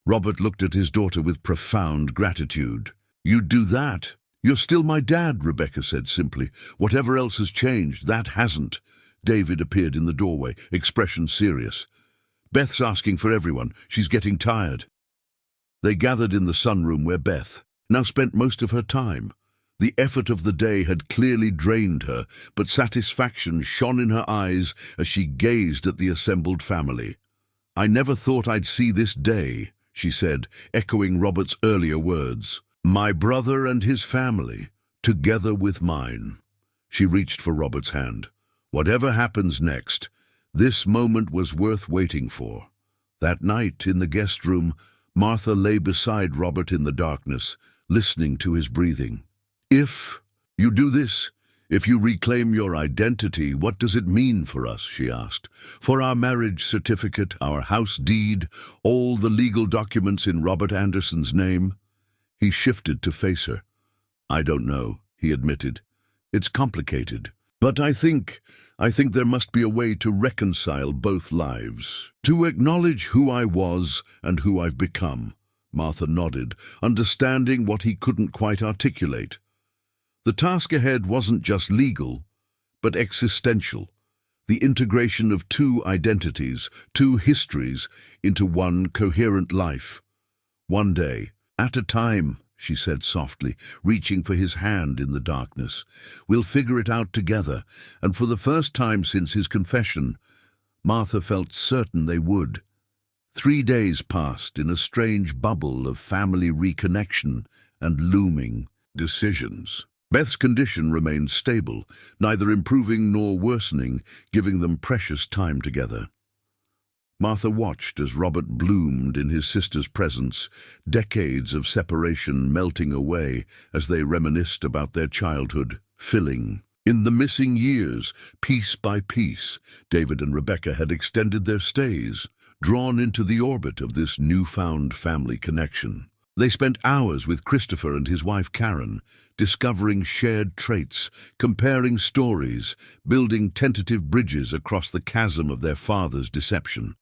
[SPEAKER 1] Robert looked at his daughter with profound gratitude. "You'd do that? You're still my dad," Rebecca said simply. "Whatever else has changed, that hasn't." David appeared in the doorway, expression serious. "Beth's asking for everyone. She's getting tired." They gathered in the sunroom where Beth now spent most of her time. The effort of the day had clearly drained her, but satisfaction shone in her eyes as she gazed at the assembled family. "I never thought I'd see this day," she said, echoing Robert's earlier words. "My brother and his family, together with mine." She reached for Robert's hand. "Whatever happens next, this moment was worth waiting for." That night, in the guest room, Martha lay beside Robert in the darkness, listening to his breathing. "If you do this, if you reclaim your identity, what does it mean for us?" she asked. "For our marriage certificate, our house deed, all the legal documents in Robert Anderson's name?" He shifted to face her. "I don't know," he admitted. "It's complicated. But I think there must be a way to reconcile both lives. To acknowledge who I was and who I've become." Martha nodded, understanding what he couldn't quite articulate. The task ahead wasn't just legal, but existential. The integration of two identities, two histories, into one coherent life. "One day, at a time," she said softly, reaching for his hand in the darkness. "We'll figure it out together." And for the first time since his confession, Martha felt certain they would. 3 days passed in a strange bubble of family reconnection and looming decisions. Beth's condition remained stable, neither improving nor worsening, giving them precious time together. Martha watched as Robert bloomed in his sister's presence, decades of separation melting away as they reminisced about their childhood, filling. In the missing years, piece by piece, David and Rebecca had extended their stays, drawn into the orbit of this newfound family connection. They spent hours with Christopher and his wife Karen, discovering shared traits, comparing stories, building tentative bridges across the chasm of their father's deception.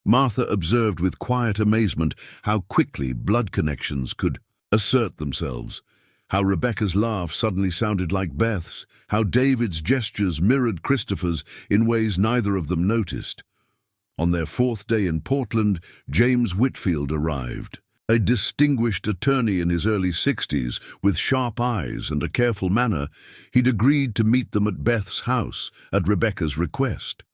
[SPEAKER 1] Martha observed with quiet amazement how quickly blood connections could assert themselves, how Rebecca's laugh suddenly sounded like Beth's, how David's gestures mirrored Christopher's in ways neither of them noticed. On their 4th day in Portland, James Whitfield arrived. A distinguished attorney in his early 60s, with sharp eyes and a careful manner, he'd agreed to meet them at Beth's house at Rebecca's request.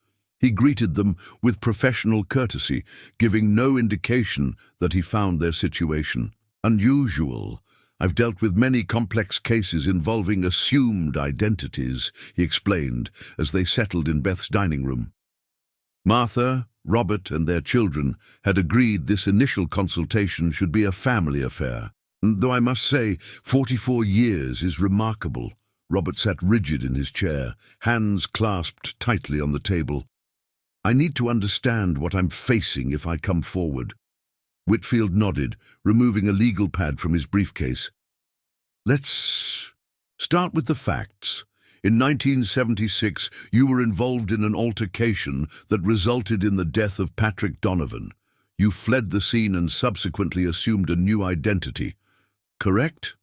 [SPEAKER 1] He greeted them with professional courtesy, giving no indication that he found their situation unusual. "I've dealt with many complex cases involving assumed identities," he explained as they settled in Beth's dining room. Martha, Robert, and their children had agreed this initial consultation should be a family affair. "Though I must say, 44 years is remarkable." Robert sat rigid in his chair, hands clasped tightly on the table. "I need to understand what I'm facing if I come forward." Whitfield nodded, removing a legal pad from his briefcase. "Let's start with the facts. In 1976, you were involved in an altercation that resulted in the death of Patrick Donovan. You fled the scene and subsequently assumed a new identity. Correct?"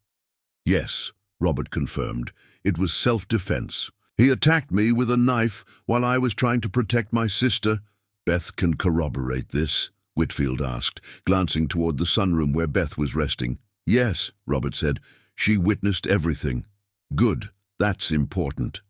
[SPEAKER 1] "Yes," Robert confirmed. "It was self-defense. He attacked me with a knife while I was trying to protect my sister." "Beth can corroborate this?" Whitfield asked, glancing toward the sunroom where Beth was resting. "Yes," Robert said. "She witnessed everything." "Good. That's important."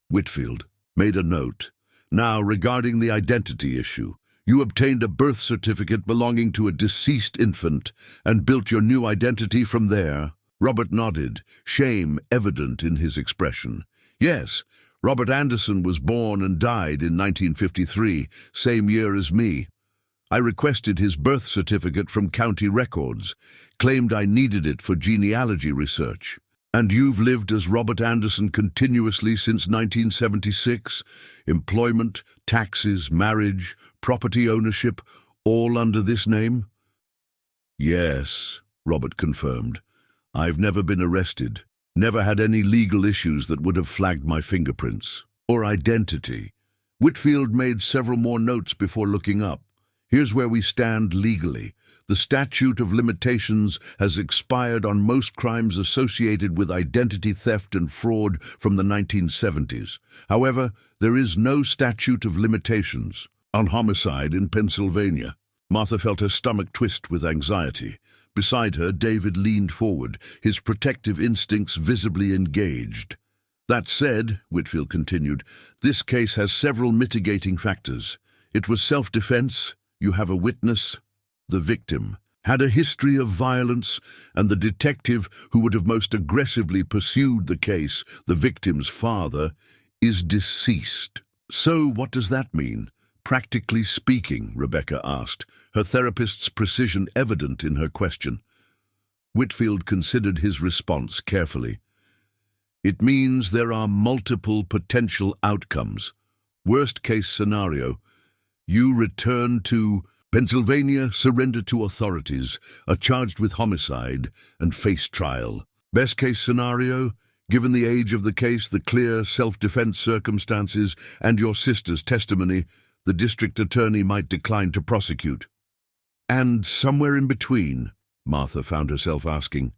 [SPEAKER 1] Whitfield made a note. "Now, regarding the identity issue, you obtained a birth certificate belonging to a deceased infant and built your new identity from there." Robert nodded, shame evident in his expression. "Yes, Robert Anderson was born and died in 1953, same year as me. I requested his birth certificate from county records, claimed I needed it for genealogy research. And you've lived as Robert Anderson continuously since 1976? Employment, taxes, marriage, property ownership, all under this name?" "Yes," Robert confirmed. "I've never been arrested, never had any legal issues that would have flagged my fingerprints or identity." Whitfield made several more notes before looking up. "Here's where we stand legally. The statute of limitations has expired on most crimes associated with identity theft and fraud from the 1970s. However, there is no statute of limitations on homicide in Pennsylvania." Martha felt her stomach twist with anxiety. Beside her, David leaned forward, his protective instincts visibly engaged. "That said," Whitfield continued, "this case has several mitigating factors. It was self-defense. You have a witness. The victim had a history of violence, and the detective who would have most aggressively pursued the case, the victim's father, is deceased." "So what does that mean, practically speaking?" Rebecca asked, her therapist's precision evident in her question. Whitfield considered his response carefully. "It means there are multiple potential outcomes. Worst-case scenario, you return to Pennsylvania, surrender to authorities, are charged with homicide, and face trial. Best-case scenario, given the age of the case, the clear self-defense circumstances, and your sister's testimony, the district attorney might decline to prosecute." "And somewhere in between," Martha found herself asking,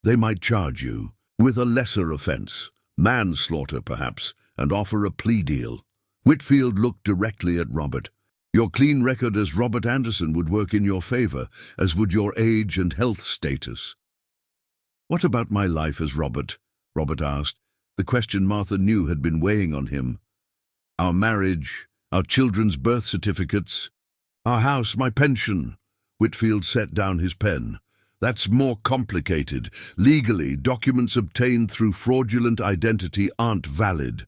[SPEAKER 1] "they might charge you with a lesser offense, manslaughter perhaps, and offer a plea deal." Whitfield looked directly at Robert. "Your clean record as Robert Anderson would work in your favor, as would your age and health status." "What about my life as Robert?" Robert asked, the question Martha knew had been weighing on him. "Our marriage, our children's birth certificates, our house, my pension." Whitfield set down his pen. "That's more complicated. Legally, documents obtained through fraudulent identity aren't valid.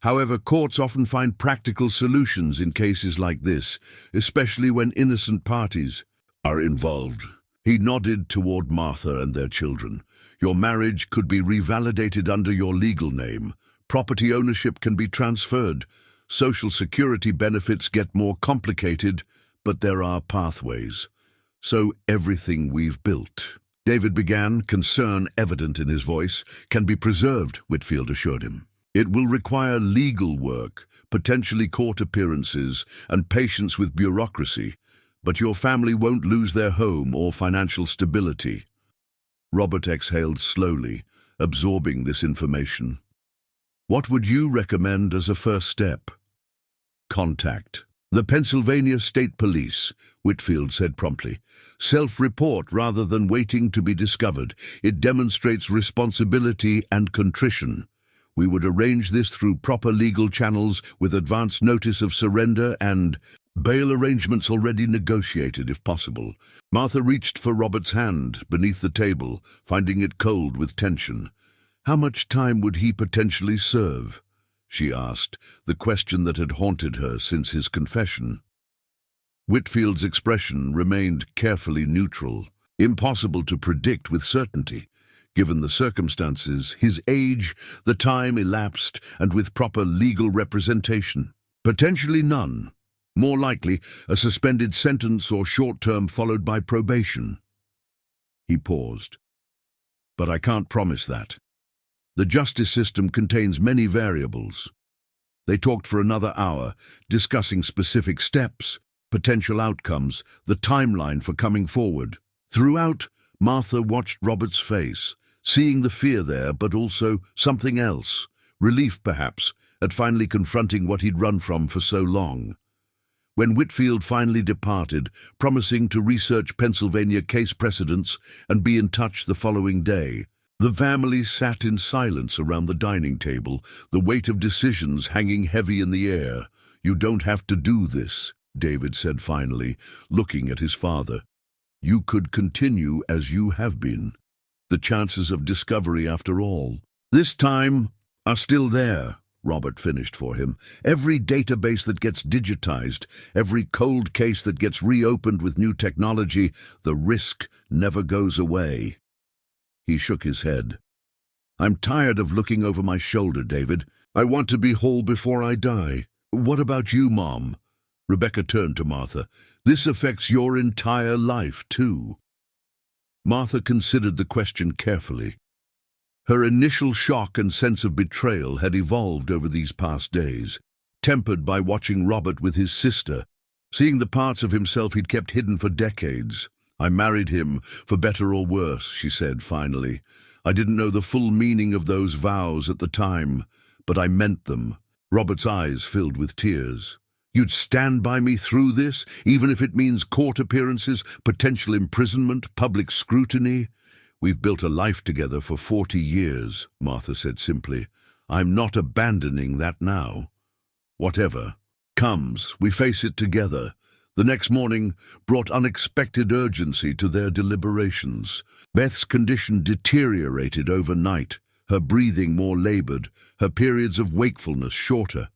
[SPEAKER 1] However, courts often find practical solutions in cases like this, especially when innocent parties are involved." He nodded toward Martha and their children. "Your marriage could be revalidated under your legal name. Property ownership can be transferred. Social security benefits get more complicated, but there are pathways. So everything we've built," David began, concern evident in his voice, "can be preserved," Whitfield assured him. "It will require legal work, potentially court appearances, and patience with bureaucracy, but your family won't lose their home or financial stability." Robert exhaled slowly, absorbing this information. "What would you recommend as a first step?" "Contact "The Pennsylvania State Police," Whitfield said promptly. "Self-report rather than waiting to be discovered. It demonstrates responsibility and contrition. We would arrange this through proper legal channels with advance notice of surrender and bail arrangements already negotiated, if possible." Martha reached for Robert's hand beneath the table, finding it cold with tension. How much time would he potentially serve? She asked, the question that had haunted her since his confession. Whitfield's expression remained carefully neutral, impossible to predict with certainty. Given the circumstances, his age, the time elapsed, and with proper legal representation. Potentially none. More likely, a suspended sentence or short term followed by probation. He paused. "But I can't promise that. The justice system contains many variables." They talked for another hour, discussing specific steps, potential outcomes, the timeline for coming forward. Throughout, Martha watched Robert's face, seeing the fear there, but also something else, relief perhaps, at finally confronting what he'd run from for so long. When Whitfield finally departed, promising to research Pennsylvania case precedents and be in touch the following day, the family sat in silence around the dining table, the weight of decisions hanging heavy in the air. "You don't have to do this," David said finally, looking at his father. "You could continue as you have been. The chances of discovery, after all, this time, are still there," Robert finished for him. "Every database that gets digitized, every cold case that gets reopened with new technology, the risk never goes away." He shook his head. "I'm tired of looking over my shoulder, David. I want to be whole before I die. What about you, Mom?" Rebecca turned to Martha. "This affects your entire life, too." Martha considered the question carefully. Her initial shock and sense of betrayal had evolved over these past days, tempered by watching Robert with his sister, seeing the parts of himself he'd kept hidden for decades. "I married him, for better or worse," she said finally. "I didn't know the full meaning of those vows at the time, but I meant them." Robert's eyes filled with tears. "You'd stand by me through this, even if it means court appearances, potential imprisonment, public scrutiny?" "We've built a life together for 40 years, Martha said simply. "I'm not abandoning that now. Whatever comes, we face it together." The next morning brought unexpected urgency to their deliberations. Beth's condition deteriorated overnight, her breathing more labored, her periods of wakefulness shorter.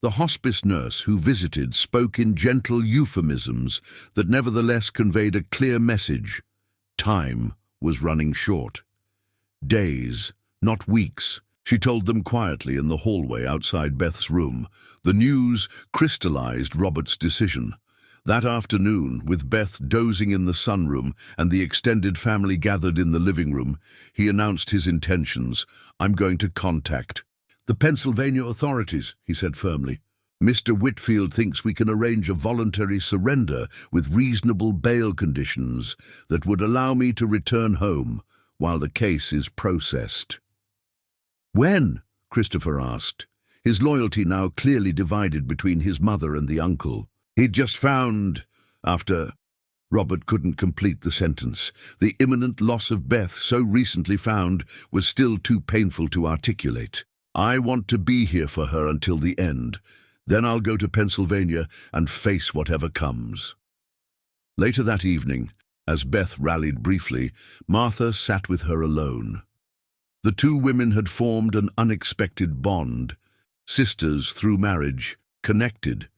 [SPEAKER 1] The hospice nurse who visited spoke in gentle euphemisms that nevertheless conveyed a clear message. Time was running short. Days, not weeks, she told them quietly in the hallway outside Beth's room. The news crystallized Robert's decision. That afternoon, with Beth dozing in the sunroom and the extended family gathered in the living room, he announced his intentions. "I'm going to contact the Pennsylvania authorities," he said firmly. "Mr. Whitfield thinks we can arrange a voluntary surrender with reasonable bail conditions that would allow me to return home while the case is processed." "When?" Christopher asked, his loyalty now clearly divided between his mother and the uncle. "He'd just found, after—" Robert couldn't complete the sentence. The imminent loss of Beth, so recently found, was still too painful to articulate. "I want to be here for her until the end. Then I'll go to Pennsylvania and face whatever comes." Later that evening, as Beth rallied briefly, Martha sat with her alone. The two women had formed an unexpected bond, sisters through marriage, connected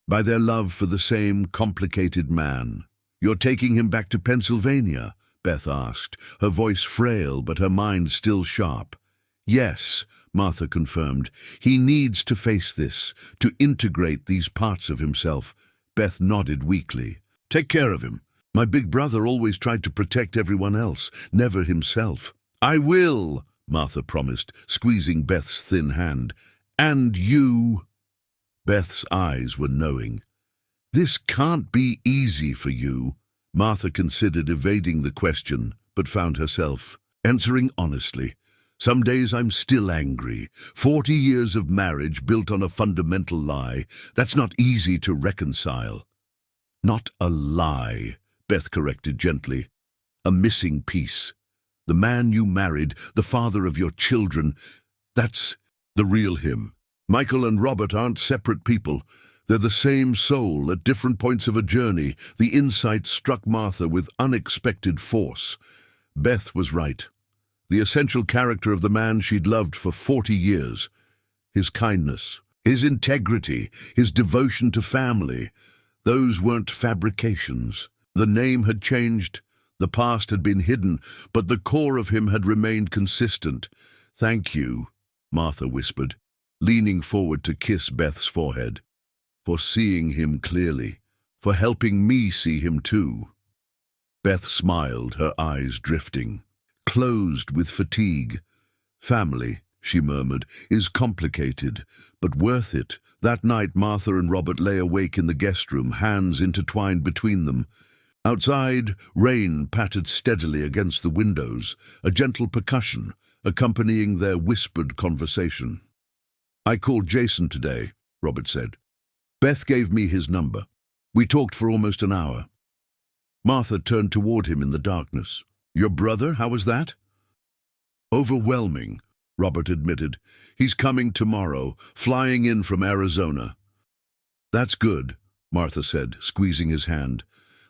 [SPEAKER 1] by their love for the same complicated man. "You're taking him back to Pennsylvania?" Beth asked, her voice frail but her mind still sharp. "Yes," Martha confirmed. "He needs to face this, to integrate these parts of himself." Beth nodded weakly. "Take care of him. My big brother always tried to protect everyone else, never himself." "I will," Martha promised, squeezing Beth's thin hand. "And you?" Beth's eyes were knowing. "This can't be easy for you." Martha considered evading the question, but found herself answering honestly. Some days I'm still angry. 40 years of marriage built on a fundamental lie. That's not easy to reconcile. Not a lie, Beth corrected gently. A missing piece. The man you married, the father of your children, that's the real him. Michael and Robert aren't separate people. They're the same soul at different points of a journey. The insight struck Martha with unexpected force. Beth was right. The essential character of the man she'd loved for 40 years. His kindness, his integrity, his devotion to family. Those weren't fabrications. The name had changed. The past had been hidden, but the core of him had remained consistent. "Thank you," Martha whispered, leaning forward to kiss Beth's forehead. "For seeing him clearly, for helping me see him too." Beth smiled, her eyes drifting, closed with fatigue. "Family," she murmured, "is complicated, but worth it." That night Martha and Robert lay awake in the guest room, hands intertwined between them. Outside, rain pattered steadily against the windows, a gentle percussion accompanying their whispered conversation. "I called Jason today," Robert said. "Beth gave me his number. We talked for almost an hour." Martha turned toward him in the darkness. "Your brother, how was that?" "Overwhelming," Robert admitted. "He's coming tomorrow, flying in from Arizona." "That's good," Martha said, squeezing his hand.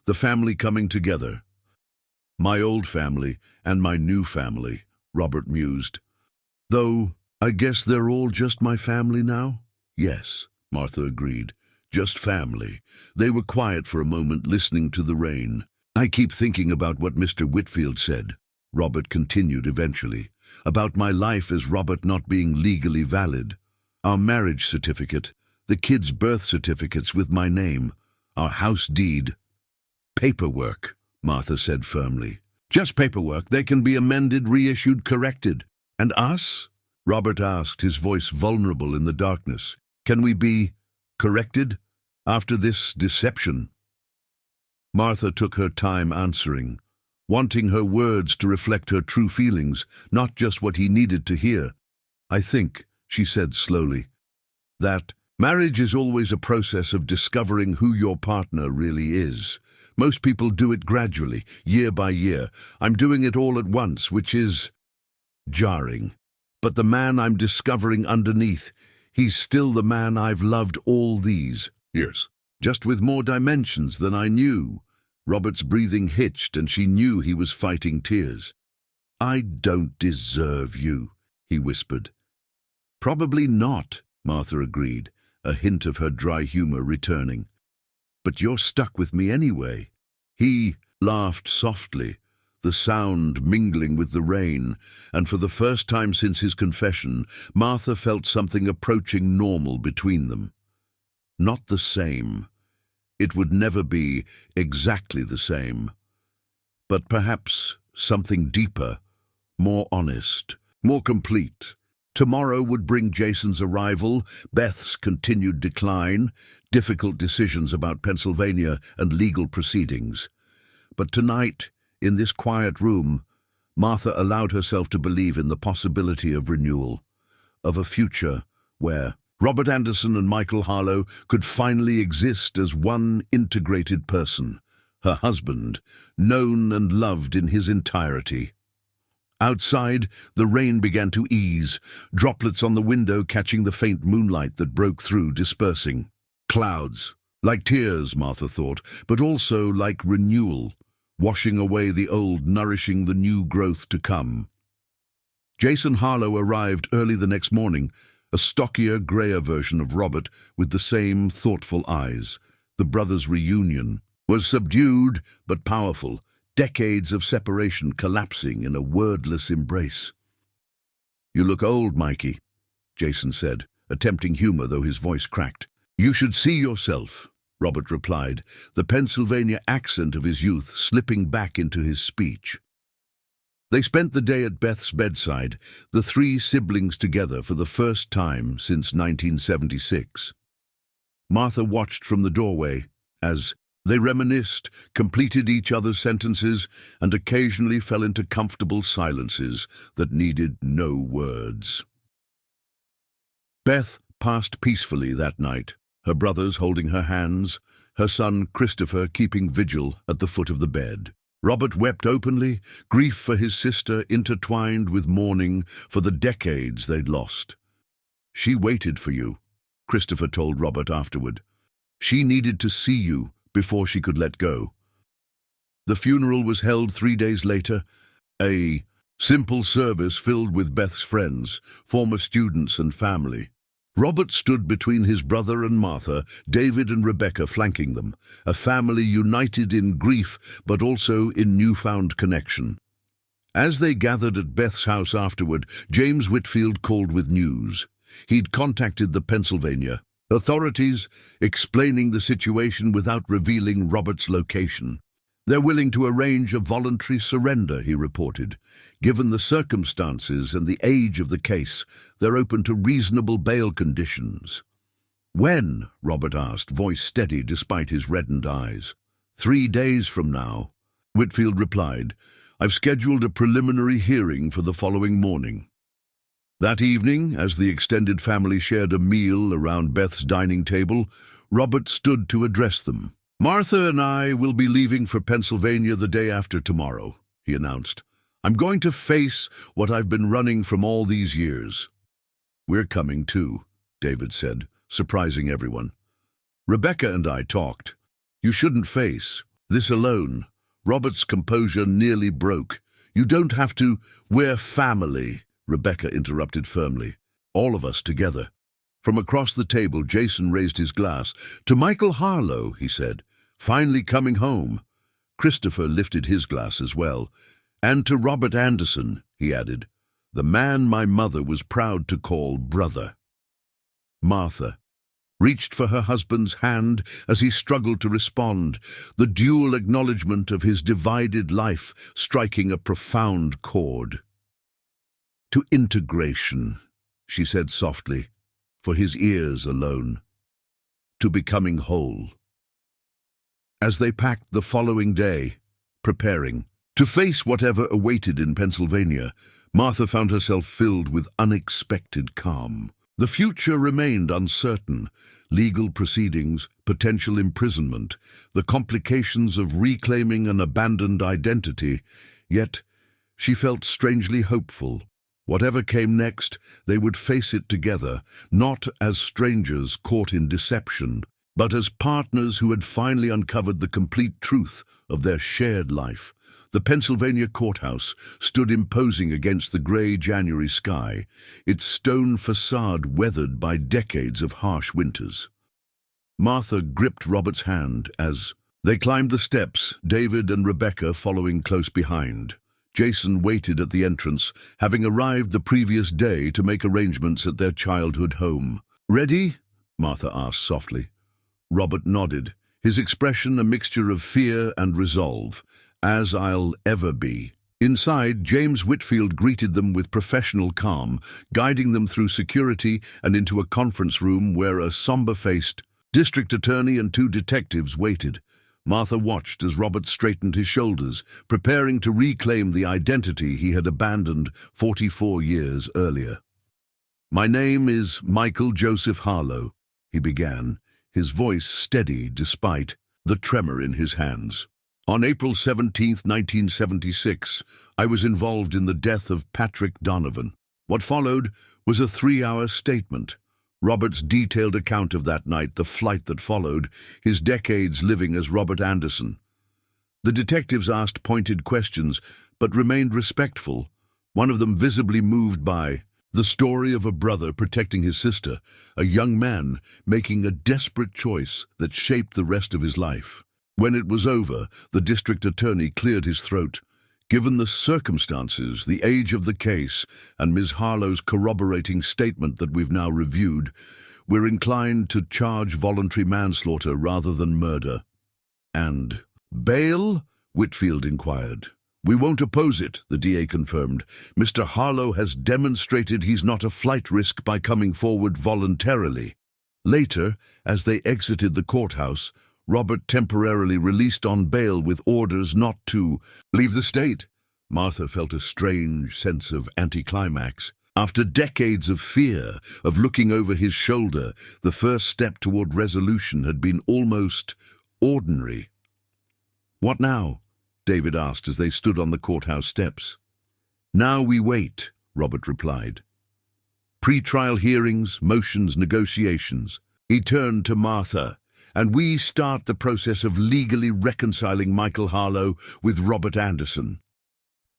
[SPEAKER 1] "The family coming together." "My old family and my new family," Robert mused. "Though I guess they're all just my family now?" "Yes," Martha agreed. "Just family." They were quiet for a moment, listening to the rain. "I keep thinking about what Mr. Whitfield said," Robert continued eventually, "about my life as Robert not being legally valid. Our marriage certificate, the kids' birth certificates with my name, our house deed." "Paperwork," Martha said firmly. "Just paperwork. They can be amended, reissued, corrected." "And us?" Robert asked, his voice vulnerable in the darkness. "Can we be corrected after this deception?" Martha took her time answering, wanting her words to reflect her true feelings, not just what he needed to hear. "I think," she said slowly, "that marriage is always a process of discovering who your partner really is. Most people do it gradually, year by year. I'm doing it all at once, which is jarring. But the man I'm discovering underneath, he's still the man I've loved all these years, just with more dimensions than I knew." Robert's breathing hitched, and she knew he was fighting tears. "I don't deserve you," he whispered. "Probably not," Martha agreed, a hint of her dry humor returning. "But you're stuck with me anyway." He laughed softly, the sound mingling with the rain, and for the first time since his confession, Martha felt something approaching normal between them. Not the same. It would never be exactly the same. But perhaps something deeper, more honest, more complete. Tomorrow would bring Jason's arrival, Beth's continued decline, difficult decisions about Pennsylvania and legal proceedings. But tonight, in this quiet room, Martha allowed herself to believe in the possibility of renewal, of a future where Robert Anderson and Michael Harlow could finally exist as one integrated person, her husband, known and loved in his entirety. Outside, the rain began to ease, droplets on the window catching the faint moonlight that broke through, dispersing. Clouds, like tears, Martha thought, but also like renewal, washing away the old, nourishing the new growth to come. Jason Harlow arrived early the next morning, a stockier, grayer version of Robert with the same thoughtful eyes. The brothers' reunion was subdued but powerful, decades of separation collapsing in a wordless embrace. "You look old, Mikey," Jason said, attempting humor though his voice cracked. "You should see yourself," Robert replied, the Pennsylvania accent of his youth slipping back into his speech. They spent the day at Beth's bedside, the three siblings together for the first time since 1976. Martha watched from the doorway as They reminisced, completed each other's sentences, and occasionally fell into comfortable silences that needed no words. Beth passed peacefully that night, her brothers holding her hands, her son Christopher keeping vigil at the foot of the bed. Robert wept openly, grief for his sister intertwined with mourning for the decades they'd lost. "She waited for you," Christopher told Robert afterward. "She needed to see you before she could let go." The funeral was held 3 days later, a simple service filled with Beth's friends, former students and family. Robert stood between his brother and Martha, David and Rebecca flanking them, a family united in grief but also in newfound connection. As they gathered at Beth's house afterward, James Whitfield called with news. He'd contacted the Pennsylvania authorities, explaining the situation without revealing Robert's location. "They're willing to arrange a voluntary surrender," he reported. "Given the circumstances and the age of the case, they're open to reasonable bail conditions." "When?" Robert asked, voice steady despite his reddened eyes. 3 days from now," Whitfield replied. "I've scheduled a preliminary hearing for the following morning." That evening, as the extended family shared a meal around Beth's dining table, Robert stood to address them. "Martha and I will be leaving for Pennsylvania the day after tomorrow," he announced. "I'm going to face what I've been running from all these years." "We're coming too," David said, surprising everyone. "Rebecca and I talked. You shouldn't face this alone." Robert's composure nearly broke. "You don't have to. We're family," Rebecca interrupted firmly. "All of us together." From across the table, Jason raised his glass. "To Michael Harlow," he said, "finally coming home." Christopher lifted his glass as well. "And to Robert Anderson," he added, "the man my mother was proud to call brother." Martha reached for her husband's hand as he struggled to respond, the dual acknowledgement of his divided life striking a profound chord. "To integration," she said softly, for his ears alone. "To becoming whole." As they packed the following day, preparing to face whatever awaited in Pennsylvania, Martha found herself filled with unexpected calm. The future remained uncertain. Legal proceedings, potential imprisonment, the complications of reclaiming an abandoned identity. Yet she felt strangely hopeful. Whatever came next, they would face it together, not as strangers caught in deception, but as partners who had finally uncovered the complete truth of their shared life. The Pennsylvania courthouse stood imposing against the gray January sky, its stone facade weathered by decades of harsh winters. Martha gripped Robert's hand as they climbed the steps, David and Rebecca following close behind. Jason waited at the entrance, having arrived the previous day to make arrangements at their childhood home. "Ready?" Martha asked softly. Robert nodded, his expression a mixture of fear and resolve. "As I'll ever be." Inside, James Whitfield greeted them with professional calm, guiding them through security and into a conference room where a somber-faced district attorney and 2 detectives waited. Martha watched as Robert straightened his shoulders, preparing to reclaim the identity he had abandoned 44 years earlier. "My name is Michael Joseph Harlow," he began, his voice steady despite the tremor in his hands. "On April 17, 1976, I was involved in the death of Patrick Donovan. What followed was a 3-hour statement. Robert's detailed account of that night, the flight that followed, his decades living as Robert Anderson. The detectives asked pointed questions, but remained respectful, one of them visibly moved by the story of a brother protecting his sister, a young man making a desperate choice that shaped the rest of his life. When it was over, the district attorney cleared his throat. "Given the circumstances, the age of the case, and Ms. Harlow's corroborating statement that we've now reviewed, we're inclined to charge voluntary manslaughter rather than murder." "And bail?" Whitfield inquired. "We won't oppose it," the DA confirmed. "Mr. Harlow has demonstrated he's not a flight risk by coming forward voluntarily." Later, as they exited the courthouse, Robert temporarily released on bail with orders not to leave the state. Martha felt a strange sense of anticlimax. After decades of fear, of looking over his shoulder, the first step toward resolution had been almost ordinary. "What now?" David asked as they stood on the courthouse steps. "Now we wait," Robert replied. "Pre-trial hearings, motions, negotiations." He turned to Martha. "And we start the process of legally reconciling Michael Harlow with Robert Anderson."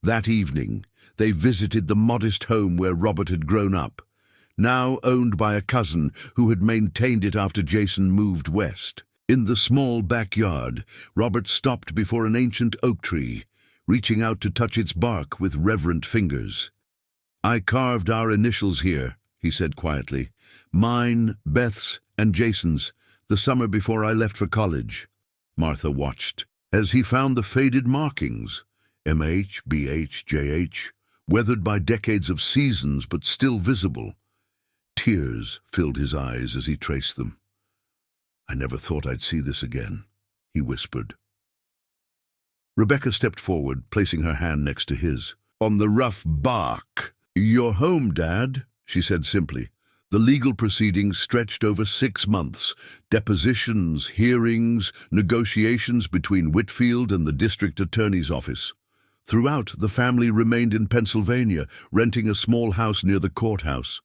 [SPEAKER 1] That evening, they visited the modest home where Robert had grown up, now owned by a cousin who had maintained it after Jason moved west. In the small backyard, Robert stopped before an ancient oak tree, reaching out to touch its bark with reverent fingers. "I carved our initials here," he said quietly. "Mine, Beth's, and Jason's, the summer before I left for college." Martha watched as he found the faded markings, MH, BH, JH, weathered by decades of seasons but still visible. Tears filled his eyes as he traced them. "I never thought I'd see this again," he whispered. Rebecca stepped forward, placing her hand next to his. "On the rough bark." "You're home, Dad," she said simply. The legal proceedings stretched over 6 months. Depositions, hearings, negotiations between Whitfield and the district attorney's office. Throughout, the family remained in Pennsylvania, renting a small house near the courthouse.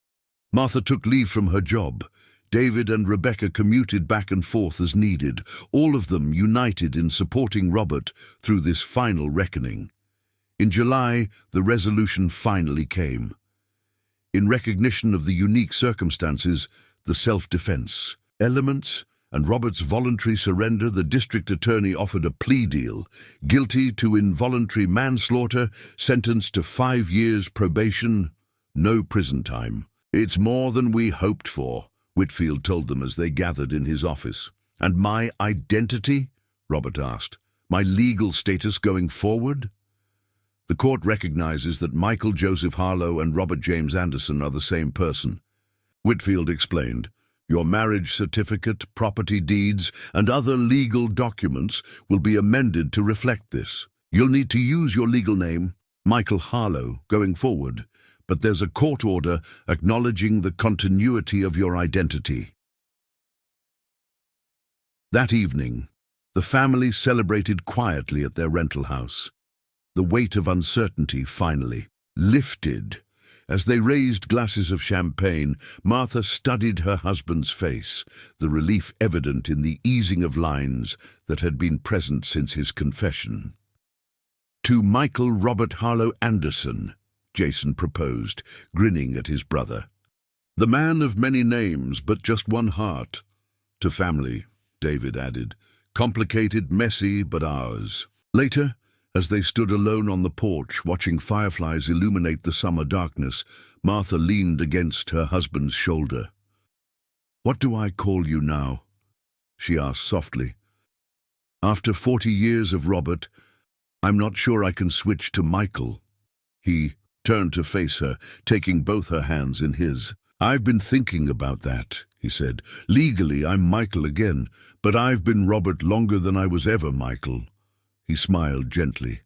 [SPEAKER 1] Martha took leave from her job. David and Rebecca commuted back and forth as needed, all of them united in supporting Robert through this final reckoning. In July, the resolution finally came. In recognition of the unique circumstances, the self-defense elements, and Robert's voluntary surrender, the district attorney offered a plea deal: guilty to involuntary manslaughter, sentenced to 5 years probation, no prison time. "It's more than we hoped for," Whitfield told them as they gathered in his office. "And my identity?" Robert asked. "My legal status going forward?" "The court recognizes that Michael Joseph Harlow and Robert James Anderson are the same person," Whitfield explained. "Your marriage certificate, property deeds, and other legal documents will be amended to reflect this. You'll need to use your legal name, Michael Harlow, going forward, but there's a court order acknowledging the continuity of your identity." That evening, the family celebrated quietly at their rental house. The weight of uncertainty finally lifted. As they raised glasses of champagne, Martha studied her husband's face, the relief evident in the easing of lines that had been present since his confession. "To Michael Robert Harlow Anderson," Jason proposed, grinning at his brother. "The man of many names, but just one heart." "To family," David added. "Complicated, messy, but ours." Later, as they stood alone on the porch, watching fireflies illuminate the summer darkness, Martha leaned against her husband's shoulder. "What do I call you now?" she asked softly. "After 40 years of Robert, I'm not sure I can switch to Michael." He turned to face her, taking both her hands in his. "I've been thinking about that," he said. "Legally, I'm Michael again, but I've been Robert longer than I was ever Michael." He smiled gently.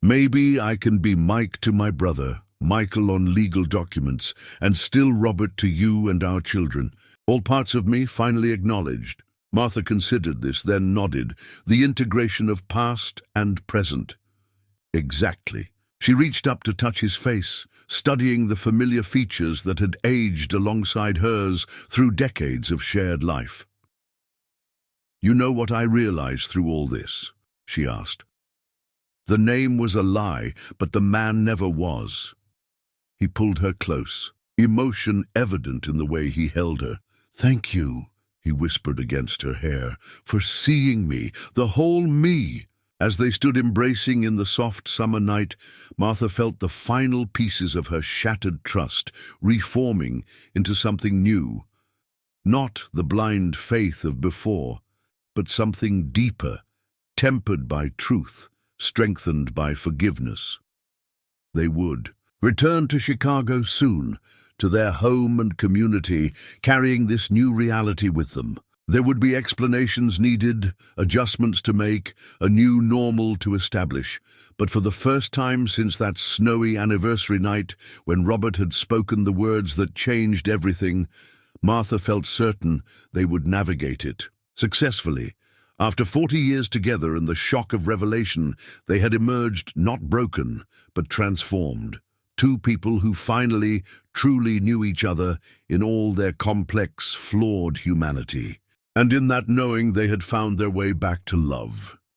[SPEAKER 1] "Maybe I can be Mike to my brother, Michael on legal documents, and still Robert to you and our children. All parts of me finally acknowledged." Martha considered this, then nodded. "The integration of past and present." "Exactly." She reached up to touch his face, studying the familiar features that had aged alongside hers through decades of shared life. "You know what I realized through all this?" she asked. "The name was a lie, but the man never was." He pulled her close, emotion evident in the way he held her. "Thank you," he whispered against her hair, "for seeing me, the whole me." As they stood embracing in the soft summer night, Martha felt the final pieces of her shattered trust reforming into something new. Not the blind faith of before, but something deeper, tempered by truth, strengthened by forgiveness. They would return to Chicago soon, to their home and community, carrying this new reality with them. There would be explanations needed, adjustments to make, a new normal to establish. But for the first time since that snowy anniversary night, when Robert had spoken the words that changed everything, Martha felt certain they would navigate it successfully. After 40 years together and the shock of revelation, they had emerged not broken, but transformed. Two people who finally, truly knew each other in all their complex, flawed humanity. And in that knowing, they had found their way back to love.